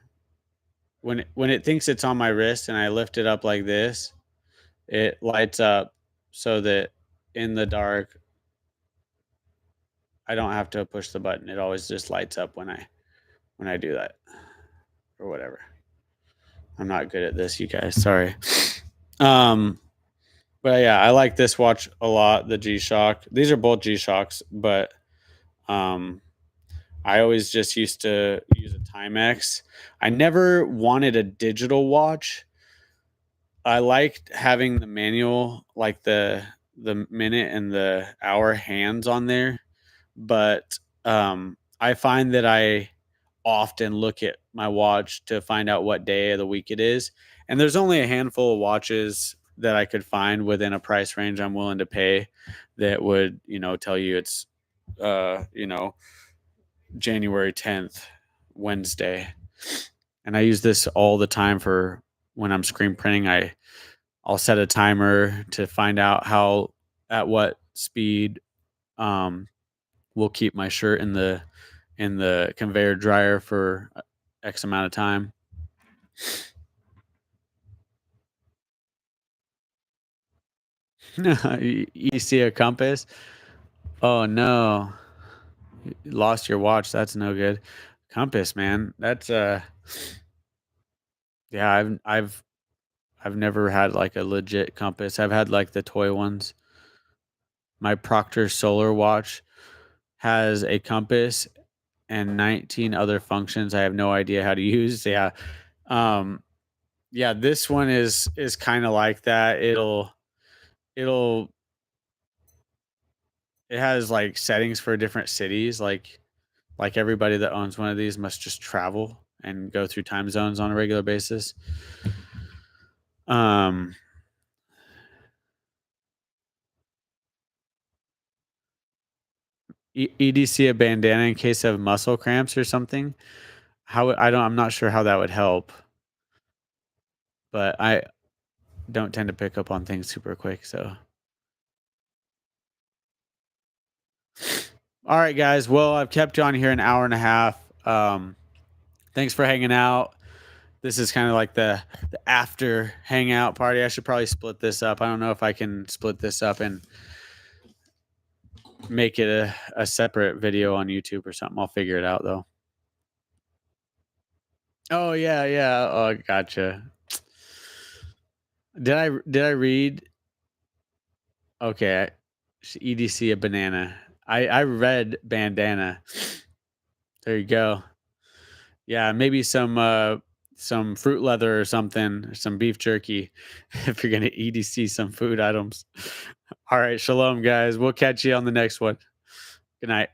when it thinks it's on my wrist and I lift it up like this, it lights up so that in the dark I don't have to push the button. It always just lights up when I do that or whatever. I'm not good at this, you guys. Sorry. Um, but yeah, I like this watch a lot. The G Shock. These are both G Shocks, but um, I always just used to use a Timex. I never wanted a digital watch. I liked having the manual, like the minute and the hour hands on there, but I find that I often look at my watch to find out what day of the week it is. And there's only a handful of watches that I could find within a price range I'm willing to pay that would, tell you it's you know, January 10th, Wednesday. And I use this all the time for when I'm screen printing. I'll set a timer to find out how at what speed um will keep my shirt in the conveyor dryer for X amount of time. You see a compass? Oh no, you lost your watch. That's no good. Compass, man. That's yeah. I've never had like a legit compass. I've had like the toy ones. My Proctor Solar watch has a compass and 19 other functions I have no idea how to use. Yeah. Um yeah, this one is kind of like that. It'll it has like settings for different cities like everybody that owns one of these must just travel and go through time zones on a regular basis. Um, EDC a bandana in case of muscle cramps or something. I'm not sure how that would help, but I don't tend to pick up on things super quick. So, all right, guys. Well, I've kept you on here an hour and a half. Thanks for hanging out. This is kind of like the after hangout party. I should probably split this up. I don't know if I can split this up and make it a separate video on YouTube or something. I'll figure it out though. Oh yeah, yeah. Oh, gotcha. Did I read? Okay, EDC a banana. I read bandana. There you go. Yeah, maybe some fruit leather or something, or some beef jerky if you're gonna EDC some food items. All right, shalom, guys. We'll catch you on the next one. Good night.